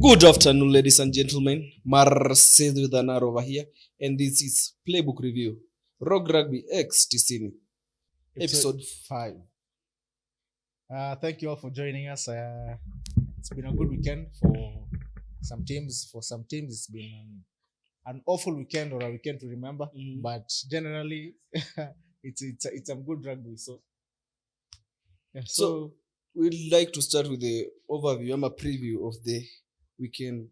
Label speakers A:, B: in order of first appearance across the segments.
A: Good afternoon, ladies and gentlemen. Marcel with an R over here, and this is Playbook Review. Rogue Rugby X Tisini, episode 5.
B: Thank you all for joining us. It's been a good weekend for some teams. For some teams, it's been an awful weekend or a weekend to remember. But generally, it's a good rugby.
A: So we'd like to start with the overview. I'm a preview of the weekend.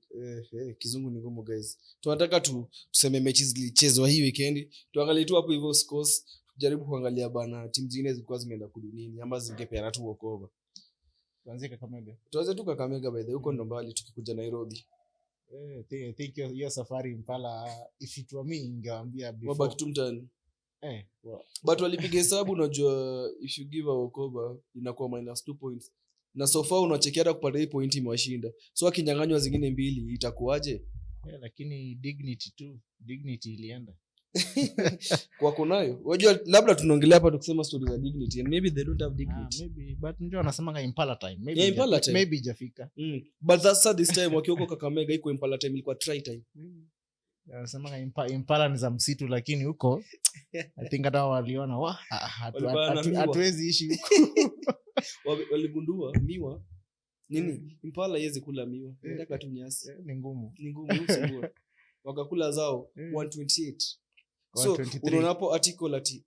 A: Kizungu ni ngumu guys. Tunataka tuseme mechi zilichezwa hii weekend. Tuangalie tu hapo hivyo scores. Jaribu kuangalia bana timu zingine zilikuwa zimeenda kudunini ama zingepeana tu walkover.
B: Tuanze Kakamega.
A: Tuanze tu Kakamega by the way, huko ndo mbali tukikuja Nairobi.
B: I think your safari Impala, if it were me ningewaambia before.
A: Wabaki tu mtani. But walipiga hesabu, unajua if you give a walkover inakuwa -2 points. Na so far unachekia hata kupata hii point imewashinda. So akinyang'anywa zingine mbili itakuwaje?
B: Lakini dignity ilienda.
A: Kwa kunayo. Unajua labda tunaongelea hapa tukisema stories za dignity and maybe they don't have dignity.
B: Maybe but ndio wanasemanga Impala time.
A: Maybe
B: ijafika.
A: But that's this time wakioko Kakamega iko Impala time ilikuwa try time.
B: Wanasemanga Impala ni za msitu lakini huko I think hata waliona hatuwezi ishi huko.
A: Waligundua miwa nini Impala yezi kula miwa, nataka tu nyasi.
B: Ni ngumu
A: usumbua. Wakakula zao 128. So unaona hapo article ati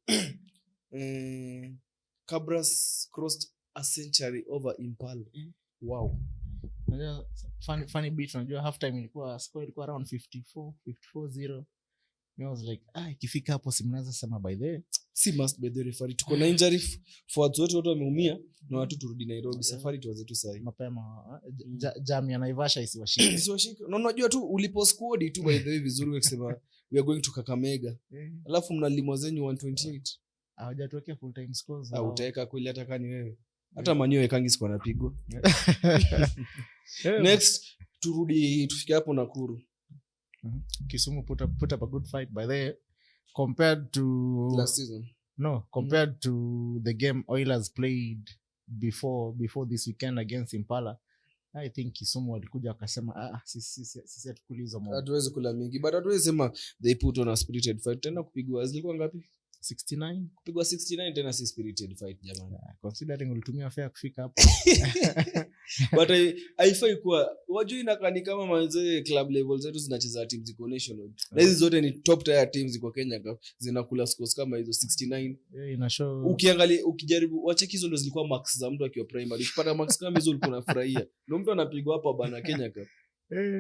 A: Kabras crossed a century over Impala. Wow.
B: Unajua funny bit, unajua half time ilikuwa score ilikuwa around 54-0. I was like ikifika hapo simnaweza sema by the way
A: si must be the referee. Tuko na injury forwards wote wameumia na watu turudi Nairobi. Safari tuanze tu sasa
B: mapema. Jam ya Naivasha isiwashike.
A: Na unajua tu ulipo squad tu by the way vizuri ukisema we are going to Kakamega. Alafu mnalimwa zenyu 128.
B: Hawajatuwekea full time scores.
A: Utaweka kweli hata kani wewe. Hata manyoe kangi siko napigwa. Next turudi tufike hapo Nakuru.
B: Kisumu put up a good fight by the way, compared to
A: last season.
B: Compared to the game Oilers played before this weekend against Impala. I think Kisumu walikuja wakasema sisi hatukulizo moja.
A: Hatuwezi kula mingi but hatuwezi sema they put on a spirited fight. Tena kupigwa zilikuwa ngapi?
B: 69.
A: Kupigwa 69 tena si spirited fight jamani.
B: Considering ulitumia fair kufika hapo.
A: But haifai kuwa wajui inakani kama manze club level zetu zinacheza teams ziko national. Na hizi zote ni top tier teams ziko Kenya zinakula scores kama hizo 69.
B: Ina show.
A: Ukiangalia ukijaribu wache hizo ndo zilikuwa marks za mtu akiwa primary. Ukipata marks kama hizo ulikuwa unafurahia. Ndio mtu anapigwa hapa bana Kenya Cup.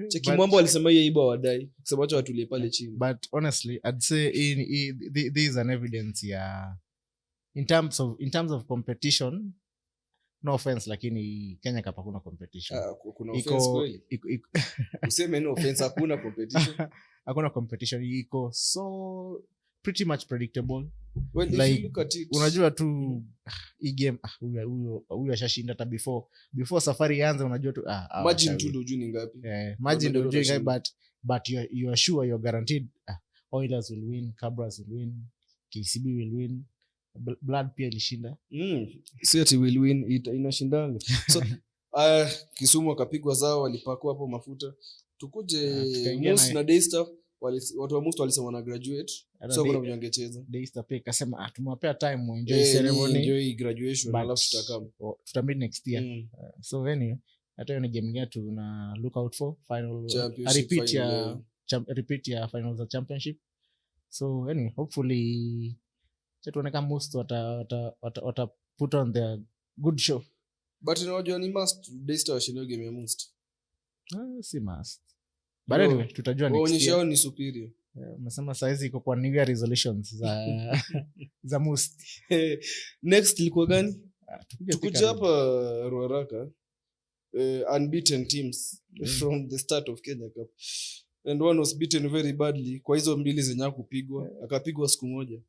A: Cheki Mwambo alisema yeye iba wadai kusema acha watulie pale chini.
B: But honestly I'd say there is an evidence in terms of competition, no offense lakini Kenya Cup hakuna competition.
A: Kuna offense kweli. Useme no offense hakuna competition.
B: Hakuna competition, iko so pretty much predictable.
A: Well, like, if you look at it,
B: unajua tu hii game huyu ashashinda hata before safari ianze unajua tu
A: margin tu ndio juu ngapi.
B: Margin ndio juu ngapi, but you are sure you're guaranteed Oilers will win, Kabras will win, KCB will win, Blad pia ilishinda.
A: City will win, inashindanga. So Kisumu akapigwa zao walipakwa hapo mafuta. Tukuje Moose na Daystar watu wa Moose walisema wana graduate. So kuna mnyangecheza.
B: Daystar pia akasema tumewapea time enjoy ceremony,
A: enjoy graduation alafu
B: tutamid next year. So anyway hata ni game yetu na look out for final repeat ya finals of championship. So anyway hopefully tuone Moose wata put on their good show.
A: But unajua ni must Daystar washinde game ya Moose.
B: Si must. But anyway tutajua next year.
A: Waonyesha ni superior.
B: Umesema saizi iko kwa New Year resolutions za Moose.
A: Next ilikuwa gani? Tukuja hapa Ruaraka. Unbeaten teams from the start of Kenya Cup. And one was beaten very badly kwa hizo mbili zenye kupigwa. Akapigwa siku moja.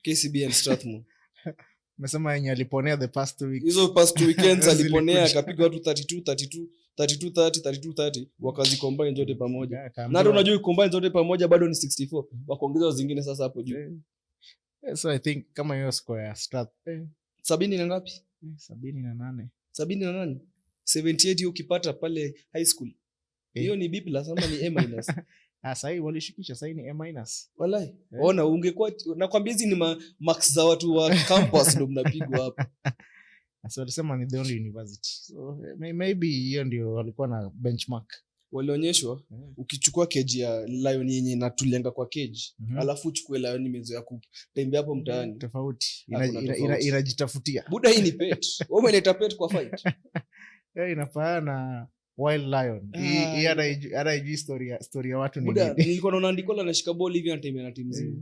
A: KCB and Strathmore.
B: Umesema yenye aliponea the past 2 weeks.
A: Hizo past 2 weekends aliponea akapigwa watu 32-30 wakazicombine zote pamoja. Na ndio unajua combine zote pamoja bado ni 64. Wakaongeza zingine sasa hapo juu.
B: So I think kama hiyo score ya Strath
A: 70 na ngapi?
B: 78.
A: 78. 78 ukipata pale high school Hiyo ni B+ ama ni A-.
B: Sasa hii walishikisha, sasa ni A-.
A: Wallahi. Ona ungekuwa nakwambia hizi ni max za watu wa campus ndio mnapigwa hapa.
B: So walisema ni the only university. So maybe hiyo ndio walikuwa na benchmark.
A: Walionyeshwa ukichukua cage ya lion yenye natulenga kwa cage, alafu uchukue lion imezoea kutembea hapo mtaani.
B: Tofauti. Inajitafutia.
A: Buda hii ni pet. Wewe umeleta pet kwa fight.
B: Inafaana wild lion. Hii ana hii story ya watu ni.
A: Buda nilikuwa naona Ndikola anashika ball hivi anatembea na timu nzima.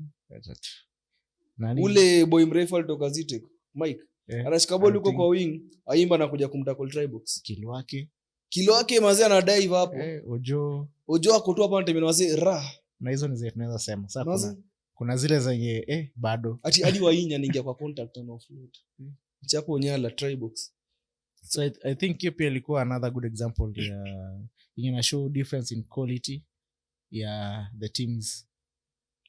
A: Ule boy mrefu alitoka Zitek, Mike. Anashika ball huko kwa wing, aimba na kuja kumtackle try box. Kilo wake mazee ana dive hapo. Ojo ako tu hapa anatembea mazee ra.
B: Na hizo ni zile tunaweza sema. Sasa kuna zile zenye bado.
A: Hadi wainya anaingia kwa contact na offload. Chapo nyala try box.
B: So I think hiyo pia ilikuwa another good example ya ina show difference in quality ya the teams.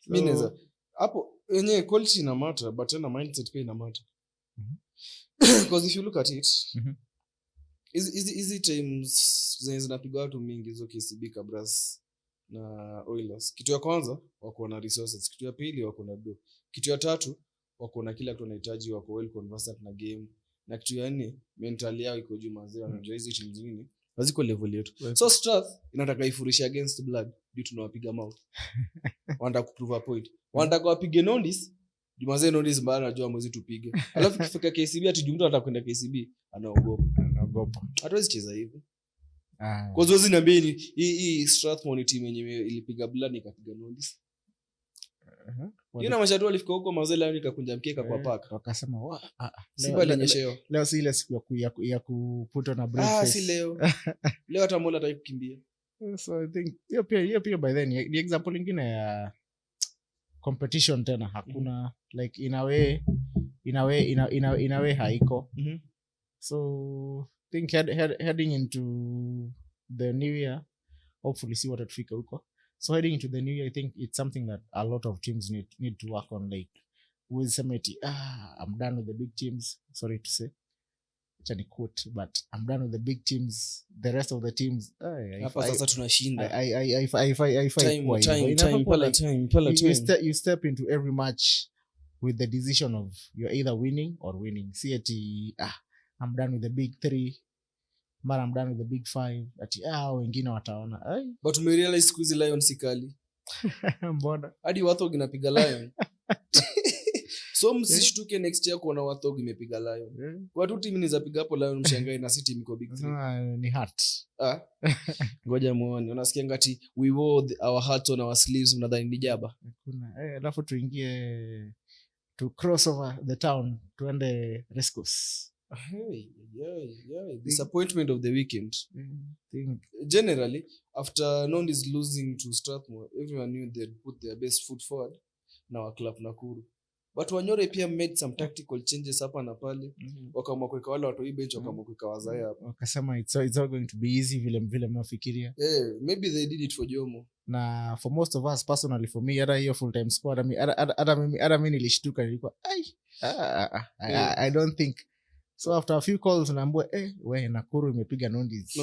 A: Mineza hapo yenyewe quality ina matter but na mindset pia ina matter. Because if you look at it, easy teams zinapiga watu mingi hizo KCB, Kabras na Oilers. Kitu ya kwanza wako na resources, kitu ya pili wako na do, kitu ya tatu wako na kila kitu wanahitaji, wako well conversant na game, na kitu ya nne mental yao iko juu mazee, wanajua hizo timu zingine haziko level yetu. So Strath inataka ifurisha against Blood due tunawapiga mouth. Wanataka kuprove a point. Wanataka wapige Nondies. Jumazee Nondies mbaya anajua mwezi tupige. Alafu kifika KCB ati mtu anataka kwenda KCB anaogopa. Hatuwezi cheza hivyo. Kwa zoezi niambie ni hii Strathmore team yenyewe ilipiga Blood ikapiga Nondies. Yuna mashatu alifika huko mazee leo nikakunja mkeka kwa park.
B: Wakasema
A: Simba ilinyesheo.
B: Leo si ile siku ya kuputwa na breakfast.
A: Si leo. Leo hata Mola hataki kukimbia.
B: So I think hiyo pia by then ni example nyingine ya competition tena hakuna like in a way haiko. So think heading into the new year, hopefully see what atafika huko. So heading into the new year, I think it's something that a lot of teams need to work on. Like with somebody, I'm done with the big teams. Sorry to say, chani quote, but I'm done with the big teams. The rest of the teams,
A: hapa sasa tunashinda.
B: You step into every match with the decision of you're either winning or winning. See ati I'm done with the big 3. Mara I'm done with the big 5. Ati wengine wataona.
A: But we realize siku hizi Lion si kali.
B: Mbona?
A: Hadi Wathog inapiga Lion. So msishtuke next year kuona Wathog imepiga Lion. Watu timu ni zapiga hapo Lion mshangae na City mko big 3.
B: Ni heart.
A: Ngoja muone. Unasikia ngati we wore our hearts on our sleeves, mnadhani ni jaba.
B: Kuna alafu tuingie to cross over the town tuende Rescos.
A: Disappointment of the weekend. Generally, after Nondies losing to Strathmore, everyone knew they'd put their best foot forward na waklap Nakuru. But Wanyore pia made some tactical changes hapa na pale. Wakaamua kuweka wale watu hii bench, wakaamua kuweka Wazaya hapa.
B: Wakasema it's all going to be easy vile mnafikiria.
A: Maybe they did it for Jomo.
B: Na for most of us personally, for me hata hiyo full time squad hata mimi nilishtuka, nilikuwa I don't think. So after a few calls naambia we Nakuru imepiga Nondies.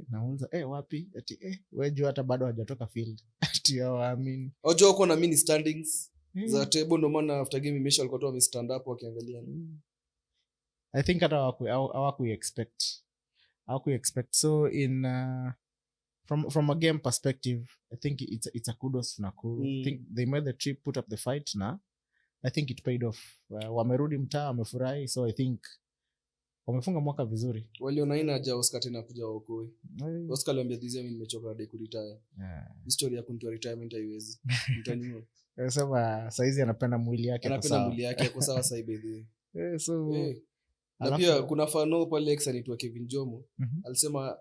B: Nauliza wapi? Ati we jua hata bado hajatoka field. Ati hawaamini.
A: Ojo wako na mini standings za table, ndo maana after game imesha walikuwa tu wame stand up wakiangalia.
B: I think hata hawaku expect. So in from a game perspective, I think it's a kudos to Nakuru. I think they made the trip, put up the fight, na I think it paid off. Wamerudi mtaa, wamefurahi, so I think wamefunga mwaka vizuri.
A: Waliona ina haja Oscar tena kuja waokoe. Oscar aliambia mimi nimechoka hadi kuretire. History ya kunitoa retirement haiwezi. Mtaniona.
B: Anasema saizi anapenda mwili yake kwa sawa.
A: Anapenda mwili yake kwa sawa sasa hivi.
B: So
A: na pia kuna fano pale X anaitwa Kevin Jomo. Alisema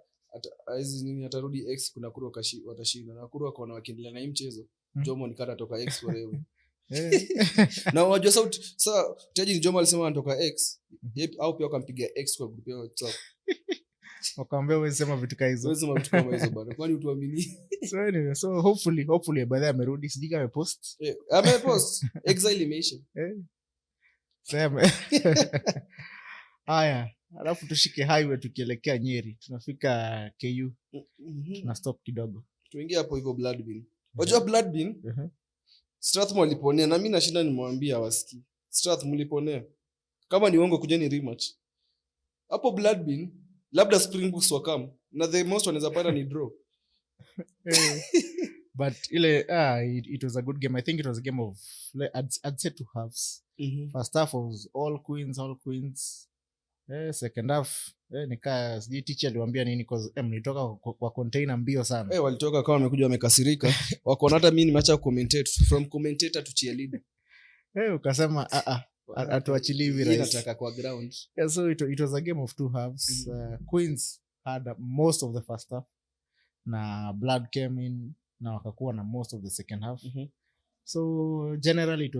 A: hizi nini atarudi X kuna Nakuru watashinda. Nakuru akaona wakiendelea na hii mchezo. Jomo nikata toka X forever. Na unajua sasa Taji Jomo alisema anatoka X, au pia wakampiga X kwa group ya WhatsApp.
B: Wakaambia wewe sema vitu kama hizo.
A: Wewe sema vitu kama hizo bwana. Kwani utuamini?
B: So anyway, so hopefully baadaye amerudi, sijika amepost. Exile imeisha.
A: Sema.
B: Haya, alafu tushike highway tukielekea Nyeri, tunafika KU na stop kidogo,
A: tuingie hapo hivyo blood bin. Wajua blood bin Strathmore aliponea, na mimi nashinda nimwambia wasikii. Strath mliponea. Kama ni uongo kujeni rematch. Hapo blood bin labda Springboks wakam na the most wanaweza pata ni draw.
B: But it was a good game. I think it was a game of I'd say 2 halves. First half was all queens. Second half nikaa sijui teacher aliwaambia nini cause mlitoka kwa container mbio sana.
A: Walitoka kama wamekuja wamekasirika. Wakaona hata mimi nimeacha commentate from commentator to cheerleader.
B: Ukasema atuachilie hivi
A: right. Nataka kwa ground.
B: So it was a game of 2 halves. Queens had most of the first half. Na Blood came in na wakakuwa na most of the second half. So generally it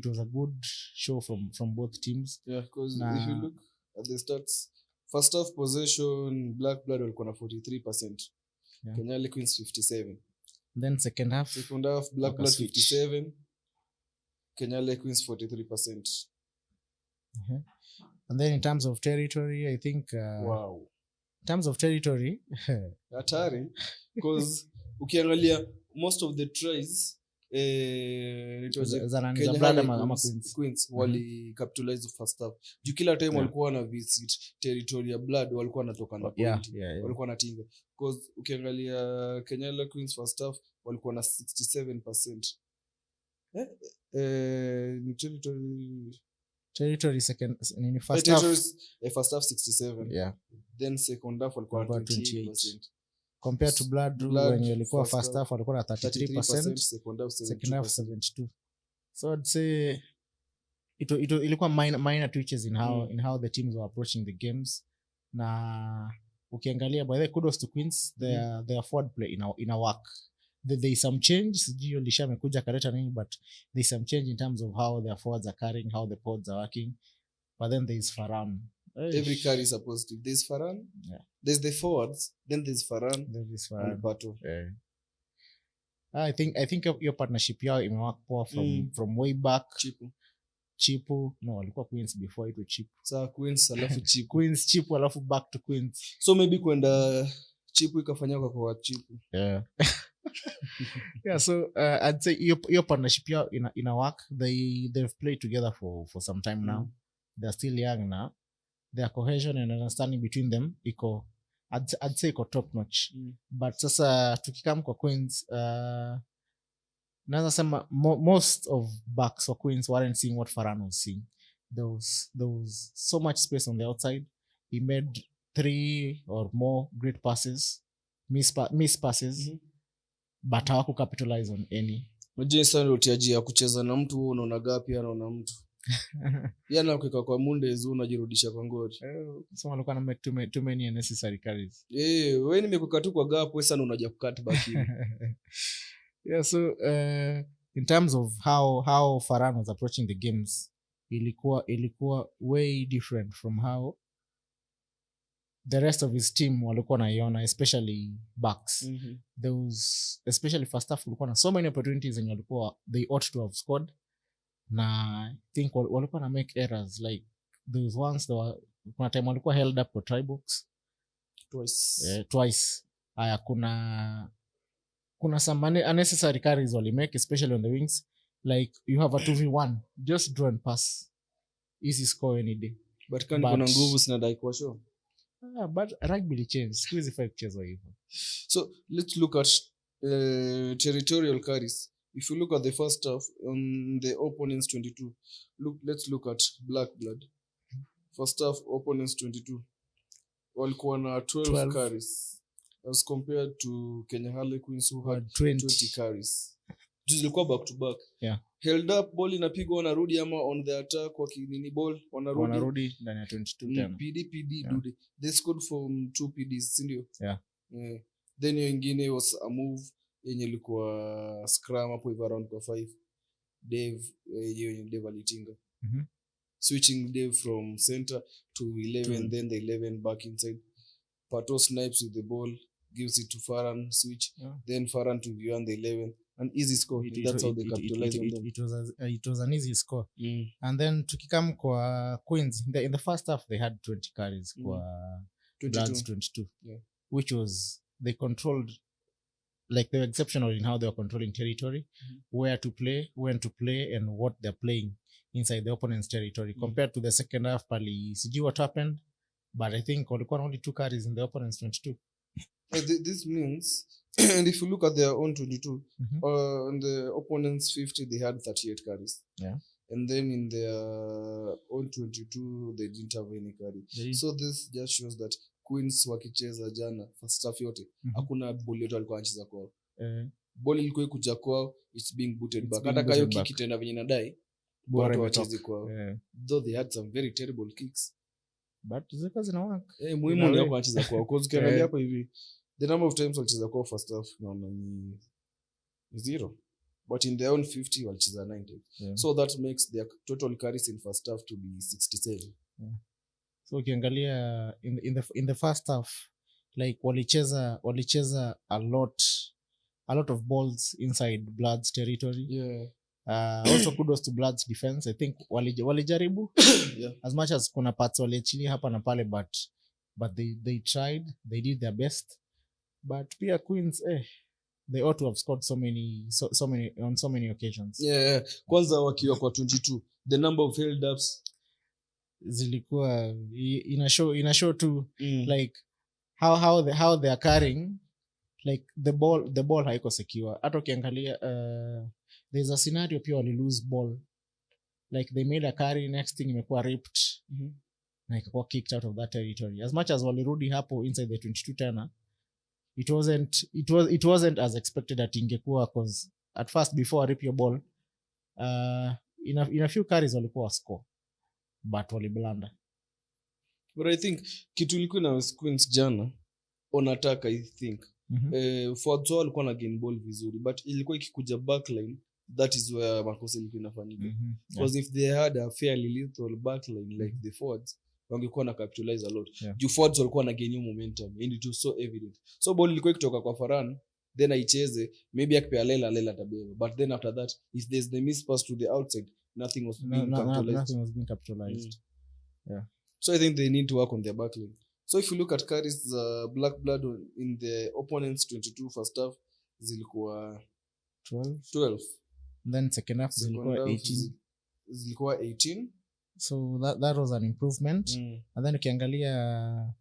B: was a good show from both teams.
A: Yeah, because if you look at the stats, first half possession Blak Blad walikuwa na 43%. Kenya Harlequins 57.
B: Then second half
A: Blak Blad 57. Kenya Harlequins 43%.
B: And then in terms of territory, I think
A: wow.
B: In terms of territory,
A: hatari because ukiangalia most of the tries Queens wali capitalize first half. Juu kila time walikuwa na visit territory ya Blood walikuwa wanatoka na point. Walikuwa na tinga. Because ukiangalia Kenya Harlequins first half walikuwa na 67%.
B: Territory second nini
A: first half 67.
B: Yeah.
A: Then second half walikuwa na 28%.
B: Compared to Blood when walikuwa first half walikuwa na 33%, second half 72. So I'd say ilikuwa minor twitches in how the teams were approaching the games. Na ukiangalia by the way, kudos to Queens, their forward play in a work. There is some change, sijui Lisha amekuja kaleta nini, but there is some change in terms of how their forwards are carrying, how the pods are working. But then there is Farhan.
A: Every carry is a positive. There's Farhan. Yeah. There's the forwards. Then there's Farhan. And Pato.
B: Yeah. I think your partnership yao imework poa from way back. Chipu. No, walikuwa Queens before it was Chipu.
A: Sa Queens alafu Chipu.
B: Queens Chipu alafu back to Queens.
A: So maybe kwenda Chipu ikafanya kwa Chipu.
B: Yeah. Yeah, so I'd say your partnership yao in a work. They've played together for some time now. They're still young now. Their cohesion and understanding between them I'd say iko top notch. But sasa tukikam kwa Queens naweza sema most of backs for Queens weren't seeing what Farhan was seeing. There was so much space on the outside. He made 3 or more great passes, miss passes, but hawaku capitalize on any.
A: Unajua sana utiaji ya kucheza na mtu unaona gapi anaona mtu. Yana ukika kwa Mondays unajirudisha kwa ngori.
B: So walikuwa na make too many unnecessary carries.
A: Wewe nimekuka tu kwa gap, wewe sana unaja kukat back in.
B: Yeah, so in terms of how Farhan was approaching the games, ilikuwa way different from how the rest of his team walikuwa naiona, especially backs. There was especially first half walikuwa na so many opportunities and they ought to have scored. Na I think walikuwa na make errors, like those ones kuna time walikuwa held up for try box twice. Haya kuna some unnecessary carries wali make, especially on the wings. Like you have a 2v1, just draw and pass, easy score any day.
A: But kuna nguvu sinadai kwa show.
B: But rugby li change squeeze if kuchezwa hivyo.
A: So let's look at territorial carries. If you look at the first half on the opponents 22, let's look at Blak Blad. First half opponents 22 walikuwa na 12 carries as compared to Kenya Harlequins who had 20 carries. Zilikuwa back to back.
B: Yeah.
A: Held up, ball inapigwa wanarudi, ama on the attack wakinini ball
B: wanarudi ndani ya 22 tena.
A: PD yeah. Dude. They scored from 2 PDs, ndio?
B: Yeah.
A: Then wengine was a move yenye ilikuwa scrum hapo hivi around kwa 5. Dave alitinga. Switching Dave from center to 11, then the 11 back inside. Pato snipes with the ball, gives it to Farhan, switch. Yeah. Then Farhan to beyond the 11. an easy score. That's how they capitalized on them.
B: It was an easy score. And then tukikam kwa Queens in the first half they had 20 carries kwa Bloods 22.
A: Yeah.
B: Which was they controlled, like they were exceptional in how they were controlling territory, where to play, when to play, and what they're playing inside the opponent's territory. Compared to the second half, pali sijui what happened, but I think walikuwa only 2 carries in the opponent's 22.
A: This means, and if you look at their own 22, on the opponent's 50, they had 38 carries.
B: Yeah.
A: And then in their own 22, they didn't have any carry.
B: Yeah.
A: So this just shows that Queens wakicheza jana first half yote hakuna ball yote walikuwa wanacheza kwao. Ball ilikuwa ikuja kwao, it's being booted back. Hata kayo kick tena venye nadai bora wacheze kwao. Though they had some very terrible kicks,
B: but zika zinawaka.
A: Muhimu ndio wanacheza kwao. Cause ukiangalia hapo hivi the number of times walicheza kwao first half naona ni 0. But in their own 50 walicheza 90. So that makes their total carries in first half to be 67.
B: So ukiangalia in the first half, like walicheza a lot of balls inside Blood's territory. Also kudos to Blood's defense. I think walijaribu as much as kuna parts waliachilia hapa na pale, but they tried, they did their best. But pia Queens they ought to have scored so many on so many occasions.
A: Kwanza wakiwa kwa 22, the number of held ups
B: zilikuwa ina show to like how they are carrying, like the ball haiko secure. Hata ukiangalia there's a scenario pia wali lose ball, like they made a carry, next thing imekuwa ripped na ikakuwa kicked out of that territory. As much as walirudi hapo inside the 22 tena, it wasn't as expected that ingekuwa, cause at first before rip your ball in a few carries walikuwa score, but waliblanda.
A: But I think kitu ilikuwa na Queens jana on attack, I think forwards walikuwa na gain ball vizuri, but ilikuwa ikikuja backline, that is where makosa ilikuwa inafanyika. Because if they had a fairly lethal backline like the forwards, wangekuwa na capitalize a lot. Juu forwards walikuwa na gain momentum and it was so evident. So ball ilikuwa ikitoka kwa Faran, then aicheze, maybe akipea Lela tabeba, but then after that if there's the miss pass to the outside, nothing was being capitalized. So I think they need to work on their backline. So if you look at carries, Blak Blad in the opponent's 22 first half zilikuwa 12.
B: Then second half
A: zilikuwa 18.
B: So that was an improvement. And then ukiangalia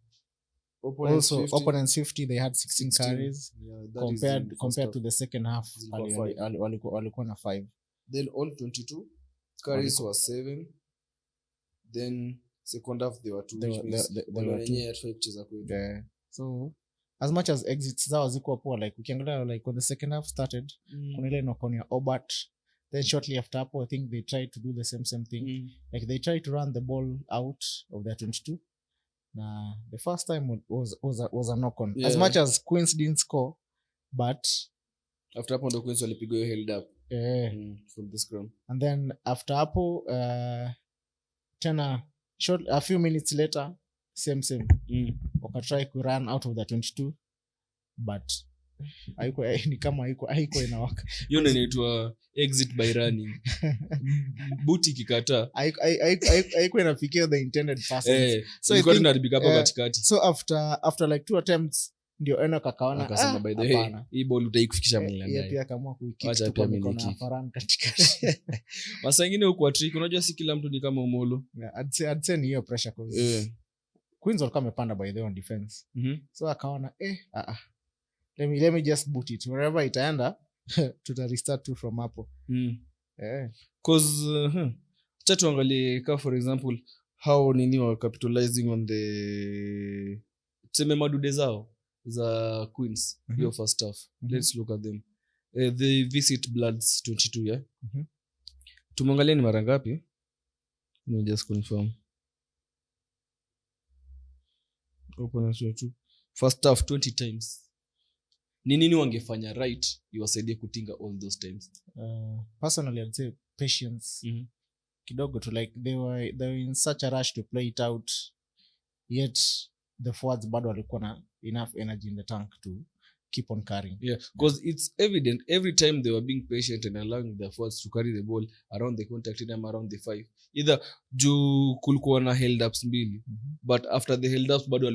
B: opponents 50 they had 16 carries compared to the second half walikuwa na 5.
A: Then on 22 carries were 7. Then second half they were 2.
B: So as much as exits zao zikuwa poor, like ukiangalia like when the second half started, kuna ile knock on ya Obert, then shortly after hapo I think they tried to do the same thing. Like they tried to run the ball out of their 22. The first time was a knock on. As much as Queens didn't score, but
A: after hapo ndo Queens walipigwa held up from the scrum.
B: And then after hapo tena a few minutes later same wakatry ku run out of the 22, but ni kama haiko inawaka.
A: Hiyo ndio inaitwa exit by running. Buti kikata
B: haiko inafikia the intended pass.
A: So ilikuwa tunaribika hapo katikati.
B: So after like 2 attempts ndio Enoch akaona
A: akasema by the way hii ball utaikufikisha mlangani.
B: Yeye pia akaamua kuikick kwa mikono ya Faran katikati.
A: Masa nyingine huko trick, unajua si kila mtu ni kama Omolo.
B: I'd say ni hiyo pressure cause Queens walikuwa wamepanda by their own defense. So akaona let me just boot it wherever itaenda tuta restart tu from hapo.
A: Cause chato angalie ka for example how nini wa capitalizing on the tuseme madude zao za Queens your first half. Let's look at them. They visit Bloods 22 tumeangalia ni mara ngapi? No, just confirm. Opponents 22 first half 20 times. Ni nini wangefanya right iwasaidie kutinga all those times?
B: Personally I'd say patience. Kidogo to like they were in such a rush to play it out, yet the forwards bado walikuwa na enough energy in the tank keep on carrying.
A: Yeah, because it's evident every time they were being patient and allowing their forwards to carry the ball around the contact line, around the 5, either juu kulikuwa na held ups mbili, but after the held ups bado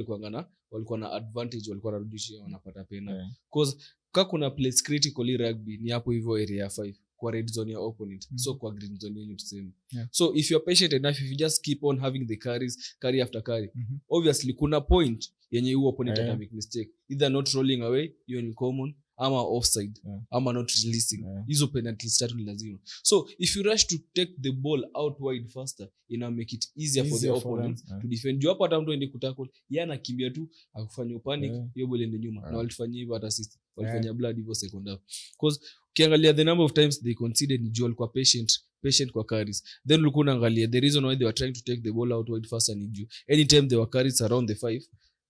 A: walikuwa na advantage, walikuwa narudishia wanapata pena, because kama kuna place critically rugby ni hapo hivyo area 5 kwa red zone ya opponent, so kwa green zone yenyu tuseme. So if you're patient enough, if you just keep on having the carry after carry, obviously kuna point yenye huo opponent ata make mistake, either not rolling away, hiyo ni common, ama offside, ama not releasing. Hizo penalties tatu ni lazima. So if you rush to take the ball out wide faster, ina make it easier for the opponent to defend. Juu hapo hata mtu ende kutackle, yeye anakimbia tu akufanya panic, hiyo ball ende nyuma. Na walifanyia hivyo hata assist, walifanya Blad hivyo second half. Because ukiangalia the number of times they conceded ni juu walikuwa patient kwa carries. Then ulikuwa unaangalia the reason why they were trying to take the ball out wide faster ni juu anytime they were carries around the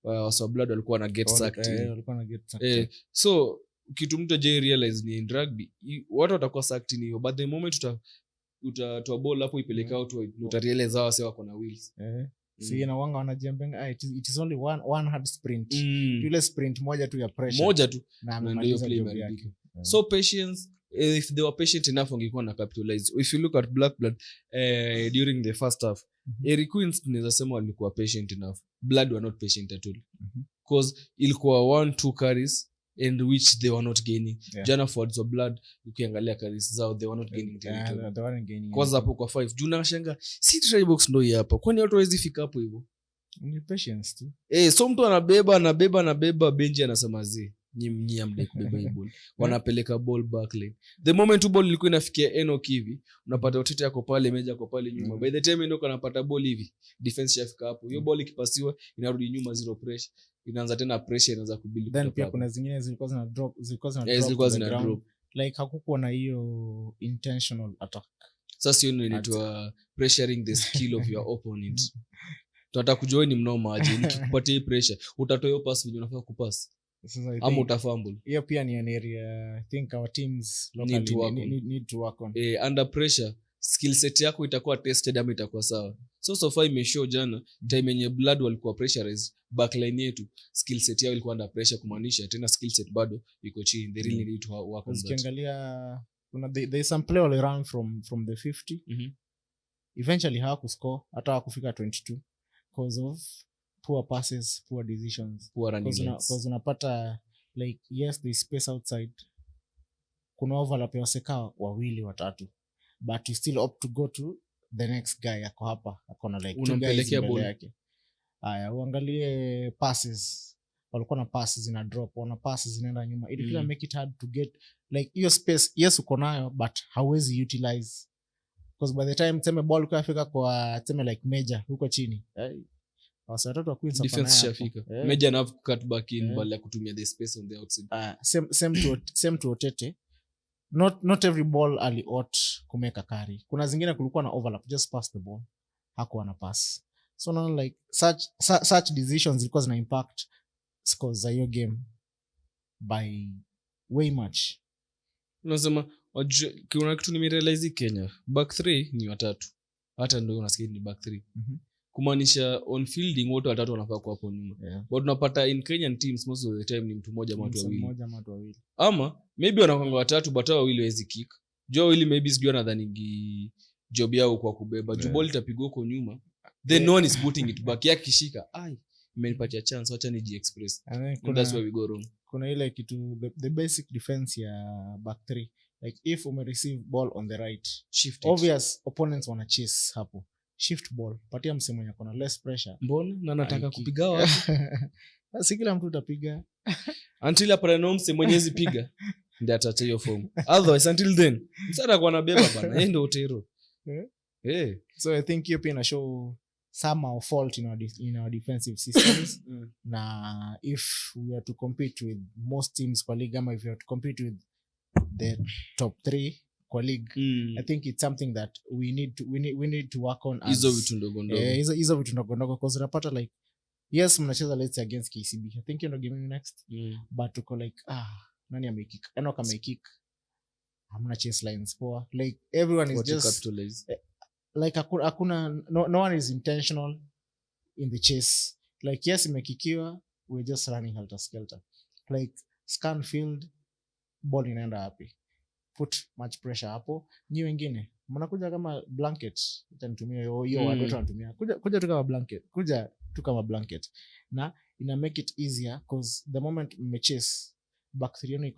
A: 5, so Blad walikuwa na get sacked. So kitu mtu je realize ni in rugby watu watakuwa sacked ni, but the moment utatoa ball hapo ipeleka out wide, utarealize hao wase wako na wheels.
B: Si na wanga wanajiambia it is only one hard sprint. Ile sprint moja tu ya pressure.
A: Moja tu.
B: Na ndio play yake.
A: So patience, if they were patient enough wangekuwa na capitalize. If you look at Blak Blad during the first half, Harlequins tunaweza sema walikuwa patient enough. Blad were not patient at all. Because ilikuwa 1-2 carries and which they were not gaining. Jana forwards of Blad ukiangalia carries zao they were not gaining territory.
B: They weren't gaining.
A: Kwanza hapo kwa 5 juu nashanga si try box ndio hapa. Kwani watu hawezi fika hapo hivyo?
B: Ni patience tu.
A: So mtu anabeba benji anasema nyamde kubeba hii ball. Wanapeleka ball back lane. The moment ball ilikuwa inafikia Enoch hivi, unapata Otete yako pale, Meja yako pale nyuma. By the time Enoch anapata ball hivi, defense shafika hapo. Hiyo ball ikipasiwa inarudi nyuma, zero pressure. Inaanza tena pressure inaanza kubuild.
B: Then pia kuna zingine zilikuwa zina drop. Like hakukuwa na hiyo intentional attack.
A: Sasa hiyo inaitwa pressuring the skill of your opponent. Tunataka kujua ni mnoma aje, nikikupatia hii pressure, utatoa hiyo pass vile unafaa kupass. Ama utafumble.
B: Hiyo pia ni an area I think our teams locally need to work on.
A: Under pressure skill set yako itakuwa tested ama itakuwa sawa. So far imeshow jana time yenye Blad walikuwa pressurized, backline yetu skill set yao ilikuwa under pressure, kumaanisha tena skill set bado iko chini. They really need to work on that.
B: Ukiangalia kuna there is some play all around from the 50. Eventually hawakuscore hata hawakufika 22 because of poor passes, poor decisions,
A: poor running.
B: Because unapata like yes they space outside, kuna overlap ya waseka wawili watatu, but you still opt to go to the next guy yako hapa akona like
A: unampelekea ball
B: yake. Haya uangalie passes, walikuwa na passes ina drop, wana passes zinaenda nyuma, it really make it hard to get like your space. Yes uko nayo but hauwezi utilize, because by the time teme ball ukafika kwa teme like Meja huko chini wasatatu wa Queens
A: defense shafika. Meja na cut back in ball ya kutumia the space on the outside.
B: Same to Otete. Not every ball ali ought kumeka carry. Kuna zingine kulikuwa na overlap, just pass the ball, hakuwa na pass. So now like such decisions zilikuwa zina impact scores za hiyo game by way much.
A: Unasema kuna kitu nimerealize Kenya back 3 ni watatu, hata ndio unasikia ni back 3. Kumaanisha on fielding wote watatu wanafaa kwa hapo nyuma. But tunapata in Kenyan teams most of the time ni mtu mmoja ama watu wawili. Ama maybe wanakwanga watatu but hao wawili hawezi kick. Joe wili maybe sijui nadhani job yao kwa kubeba. Ju ball itapigwa huko nyuma. Then no one is putting it back. Yakishika, imenipatia chance, acha niji express. That's where we go wrong.
B: Kuna ile kitu the basic defense ya back 3. Like if ume receive ball on the right, shift obvious opponents wana chase hapo. Shift ball, patia msemo mwenye kuna less pressure.
A: Mbona na nataka kupiga wapi?
B: Si kila mtu utapiga.
A: Until apana msemo mwenyezi piga ndio ataacha hiyo form. Otherwise until then msara kwa nabeba bana, yeye ndio utero.
B: So I think you pia show some of fault in our defensive systems. Na if we are to compete with most teams kwa league, ama if we are to compete with the top 3 kwa league, I think it's something that we need to work on as
A: hizo vitu ndogo ndogo.
B: Hizo vitu ndogo ndogo, because unapata like yes mnacheza let's say against KCB, I think you know game next, but uko like nani amekick, Enoch amekick, hamna chase lines poa, like everyone is just capitalize. Like hakuna no one is intentional in the chase. Like yes imekikiwa, we're just running helter skelter. Like scan field, ball inaenda wapi, put much pressure hapo. Nyi wengine mnakuja kama blanket, utanitumia hiyo watu wanatumia, kuja tu kama blanket, kuja tu kama blanket, na ina make it easier because the moment mmechase back three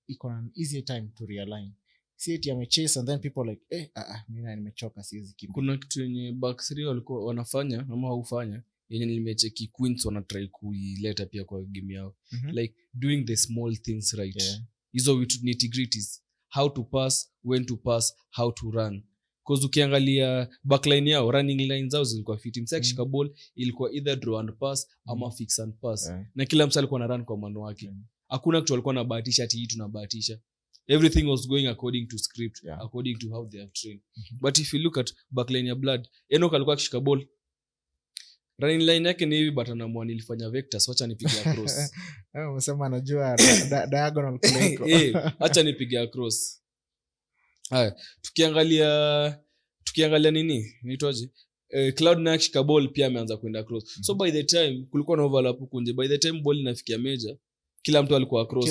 B: iko na an easier time to realign. See it yamechase and then people like mimi nimechoka siwezi kimbia.
A: Kuna kitu yenye back three walikuwa wanafanya ama haufanya yenye nimecheki Queens wana try kuileta pia kwa game yao, like doing the small things right. Hizo vitu nitty-gritties, how to pass, when to pass, how to run. Because ukiangalia backline yao, running line zao zilikuwa fiti. Msaki shika ball ilikuwa either draw and pass ama fix and pass. Na kila msa alikuwa na run kwa mano wake. Hakuna kitu alikuwa na bahatisha ati hii tunabahatisha. Everything was going according to script, according to how they have trained. But if you look at backline ya Blood, Enoch alikuwa akishika ball, running line yake ni hivi, but anaamua nilifanya vectors, wacha nipige across.
B: Unasema anajua diagonal play.
A: Acha nipige across. Haya, tukiangalia nini? Niitwaje? Cloud na akishika ball pia ameanza kwenda across. So by the time kulikuwa na overlap huko nje, by the time ball inafikia major, kila mtu alikuwa across.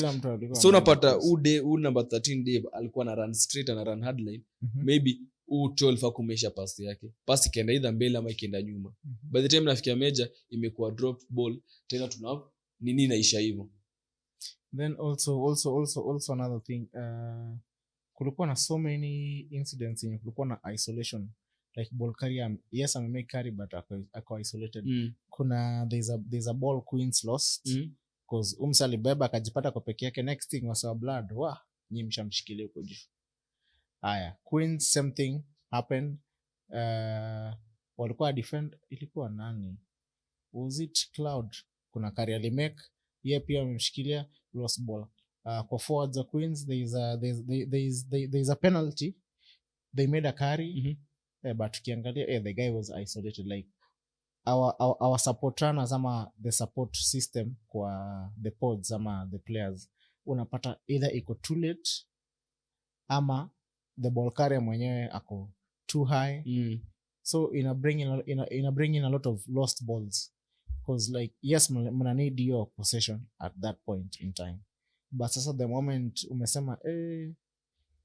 A: So unapata number 13 Dave alikuwa na run straight na run hard line. Maybe 12 akumesha pass yake. Pass ikaenda either mbele ama ikaenda nyuma. By the time nafikia major imekuwa dropped ball, tena tuna nini inaisha hivyo.
B: Then also another thing, kulikuwa na so many incidents in kulikuwa na isolation, like ball carrier, yes I make carry but ako isolated. Kuna there's a ball Queens lost because umsali beba akajipata kwa peke yake, next thing was Blood nyinyi mshamshikilia huko juu. Haya, Queens same thing happened. Walikuwa defend, ilikuwa nani, was it Cloud? Kuna carry alimake yeye pia amemshikilia, lost ball. Kwa forwards of Queens there is a penalty, they made a carry, but ukiangalia the guy was isolated, like our support runners ama the support system kwa the pods ama the players, unapata either iko too late ama the ball carrier mwenyewe ako too high. So ina bring in a lot of lost balls, because like yes mna need your possession at that point in time, but sasa the moment umesema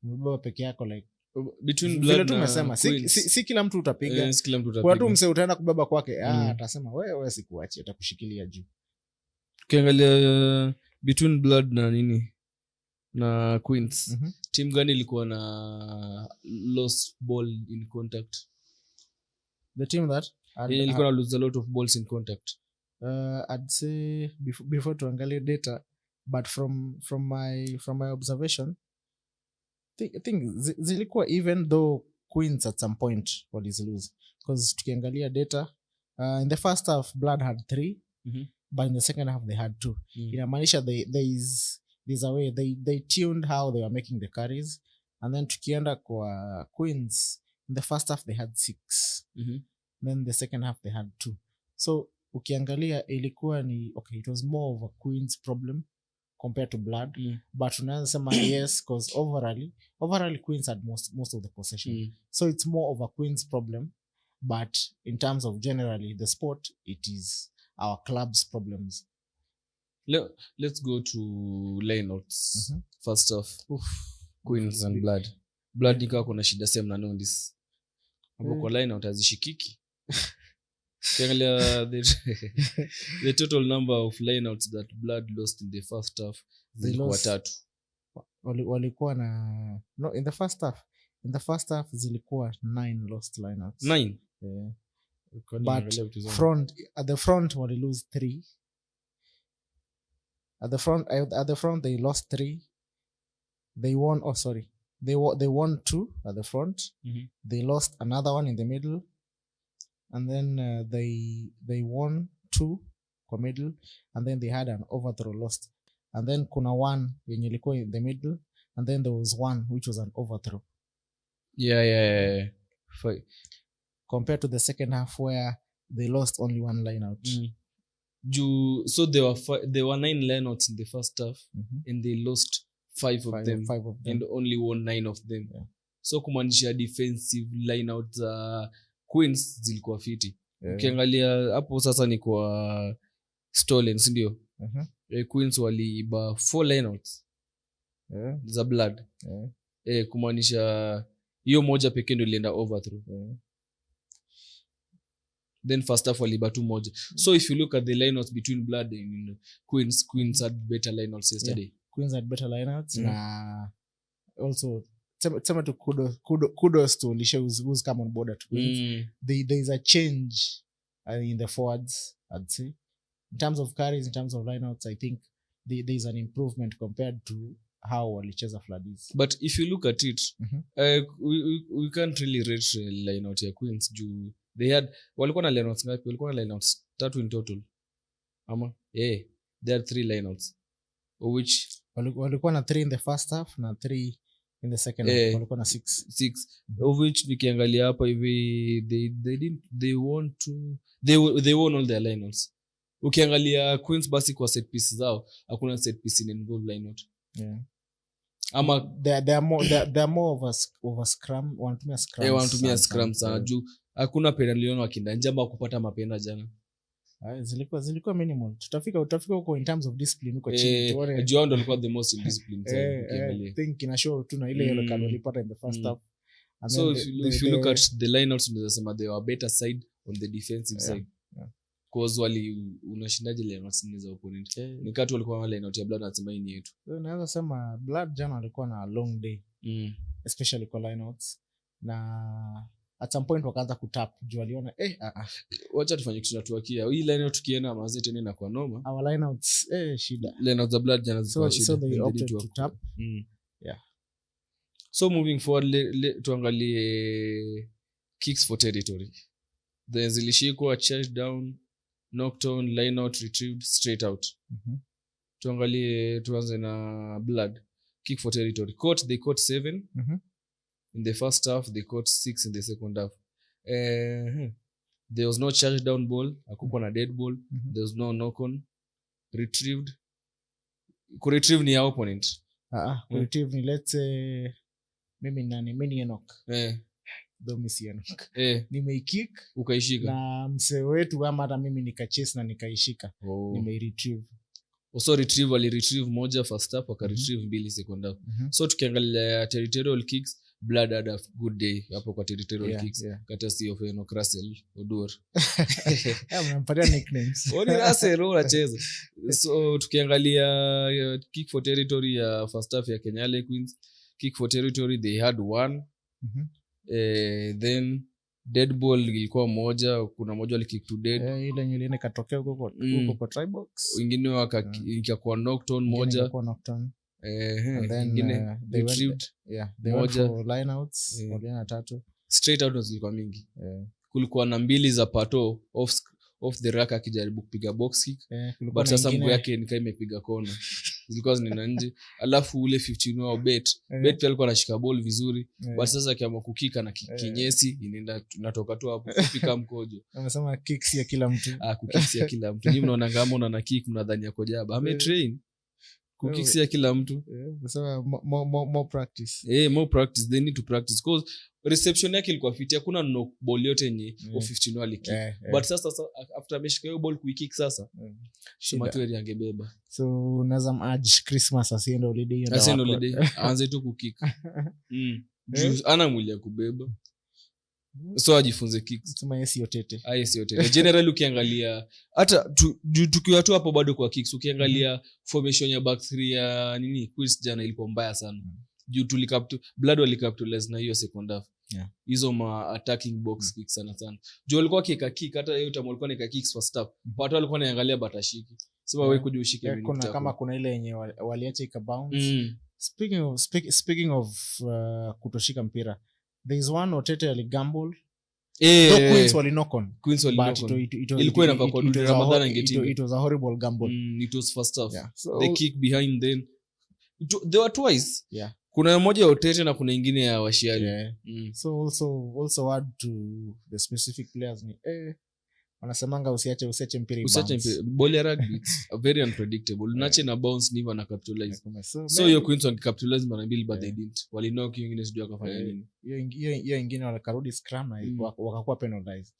B: mbeba peke yako, like
A: between Blood na
B: umesema si kila mtu utapiga, kwa tu mse utaenda kubeba kwake, atasema wewe sikuachi, atakushikilia juu.
A: Ukiangalia between Blood na nini na Queens, team gani ilikuwa na lost ball in contact?
B: The team that
A: ilikuwa na lose a lot of balls in contact.
B: I'd say before tuangalie data, but from my observation, I think zilikuwa, even though Queens at some point was lose, because tukiangalia data, in the first half Blood had 3, but in the second half they had 2. Inamaanisha there's a way they tuned how they were making the carries, and then tukienda kwa Queens, in the first half they had 6, then the second half they had 2. So ukiangalia ilikuwa ni okay, it was more of a Queens problem compared to Blood, but unaweza sema yes, because overall Queens had most of the possession, so it's more of a Queens problem, but in terms of generally the sport, it is our club's problems.
A: Let's go to lineouts. First off, Queens and Blood ikawa kuna shida same na Nondies. Hapo kwa lineout hazishikiki. Kiangalia the total number of lineouts that Blood lost in the first half, zilikuwa 3.
B: Walikuwa na in the first half zilikuwa 9 lost lineouts.
A: 9.
B: But at the front wali lose 3. At the front they lost 3. They won they won 2 at the front. They lost another one in the middle, and then they won 2 kwa middle, and then they had an overthrow lost, and then kuna one yenye ilikuwa in the middle, and then there was one which was an overthrow.
A: Yeah.
B: Compared to the second half where they lost only 1 line out.
A: So there were 9 lineouts in the first half, and they lost 5 of them, and only won 9 of them. So kumaanisha defensive lineout za Queens zilikuwa fiti. Ukiangalia hapo sasa ni kwa stolen, ndio Queens waliiba 4 lineouts za blood kumaanisha hiyo moja pekee ndio ilienda overthrow. Then first half waliiba 2 moja. So if you look at the lineouts between blood and Queens had better lineouts yesterday.
B: Queens had better lineouts na also sema to kudos to Lisha who's come on board at Queens. There is a change in the forwards, I'd say. In terms of carries, in terms of lineouts, I think there is an improvement compared to how walicheza Floodies.
A: But if you look at it, we can't really rate lineout ya Queens juu they had walikuwa na lineouts ngapi? Walikuwa na lineouts 3 in total. They had 3 lineouts. Which
B: walikuwa na 3 in the first half na 3 in the second half. Walikuwa na 6.
A: Of which nikiangalia hapa hivi they won all their lineouts. Ukiangalia Queens basi kwa set piece zao hakuna set piece in involved lineout. Ama
B: they are more of a scrum, wanatumia
A: scrum sana juu hakuna pena niliona wakinda njamba kupata mapenda jana.
B: Zilikuwa minimal. Tutafika huko in terms of discipline huko chini tuone.
A: John ndo alikuwa the most in discipline
B: I think ina show tu na ile yellow card walipata in the first half.
A: So if you look at the lineouts unaweza sema they were better side on the defensive side. Cause unashindaje lineouts za opponent. Nikati walikuwa na lineout ya blood nasema hii ni yetu.
B: Naweza sema blood jana walikuwa na long day. Especially kwa lineouts na at some point wakaanza kutap juu waliona
A: wacha tufanye kitu tunatuakia hii line tukienda mazete nini na kwa noma
B: our lineouts shida
A: lineouts za blood jana zilikuwa shida
B: so they opted to tap.
A: So moving forward tuangalie kicks for territory. The zilishikwa charge down, knocked on, line out, retrieved, straight out. Tuanze na blood. Kick for territory. They caught 7 in the first half. They caught 6 in the second half. There was no charge down ball. Hakukuwa na dead ball. There was no knock on. Retrieved. Retrieve ni ya opponent.
B: Retrieve ni let's say mimi Enoch. Nimeikick
A: ukaishika
B: na mse wetu ama hata mimi nikachase na nikaishika. Nimeiretrieve.
A: So retrieve aliretrieve moja first half akaretrieve 2 second half. So tukiangalia territorial kicks blood had a good day hapo kwa territorial kicks. Kata sio Enoch Russell Odur.
B: Mnampatia nicknames.
A: Oni Russell unacheza. So tukiangalia kick for territory ya first half ya Kenya Harlequins, kick for territory they had 1. Then dead ball ilikuwa moja, kuna moja walikick to dead.
B: Ile nyingine katokea huko kwa try box.
A: Wengine wakakuwa knocked on moja.
B: And then they retrieved moja for lineouts, waliana 3.
A: Straight out zilikuwa mingi. Kulikuwa na 2 za pato off the rack akijaribu kupiga box kick. But sasa mguu yake nikaa imepiga kona. Zilikuwa zinaenda nje. Alafu ule 15 wao bet pia alikuwa anashika ball vizuri. But sasa akiamua kukika na kinyesi inaenda tunatoka tu hapo kufika mkojo.
B: Anasema kicks ya kila mtu.
A: Kukicks ya kila mtu. Nyinyi mnaona kama una kick mnadhani yako jaba. Train kukicks ya kila mtu.
B: Sasa more practice.
A: More practice, they need to practice because reception yake ilikuwa fit. Hakuna no ball yote yenye 15 wali kick. But sasa after ameshika hiyo ball kuikick sasa Shumatueri angebeba.
B: So unaweza urge Christmas asiende holiday
A: aanze tu kukick. Ana mwili ya kubeba. So ajifunze kicks.
B: Sema yes yotete.
A: Yes yotete. Generally ukiangalia hata tukiwa tu hapo bado kwa kicks ukiangalia formation ya back 3 ya Queens jana ilipo mbaya sana. Juu blood walicapitalize na hiyo second half. Hizo ma attacking box kicks sana. Juu walikuwa kick hata hiyo time walikuwa nika kicks first half. Watu walikuwa wanaangalia batashiki. Sema wewe kuja ushike
B: mimi. Kama kuna ile yenye waliacha ikabounce. Speaking of kutoshika mpira. There is one Otete aligamble. Queens wali knock on.
A: Ilikuwa inafaa kwa Ramadan angetinga.
B: It was a horrible gamble.
A: It was first half. They kick behind then. There were twice. Kuna moja ya Otete na kuna nyingine ya Washiali.
B: So also add to the specific players ni wanasemanga usiache mpira bounce.
A: Ball ya rugby it's very unpredictable. Unache na bounce niva na capitalize. So your Queens capitalize mara mbili but they didn't. Wali knock nyingine sijui akafanya nini.
B: Hiyo nyingine walikarudi scrum na wakakuwa penalized.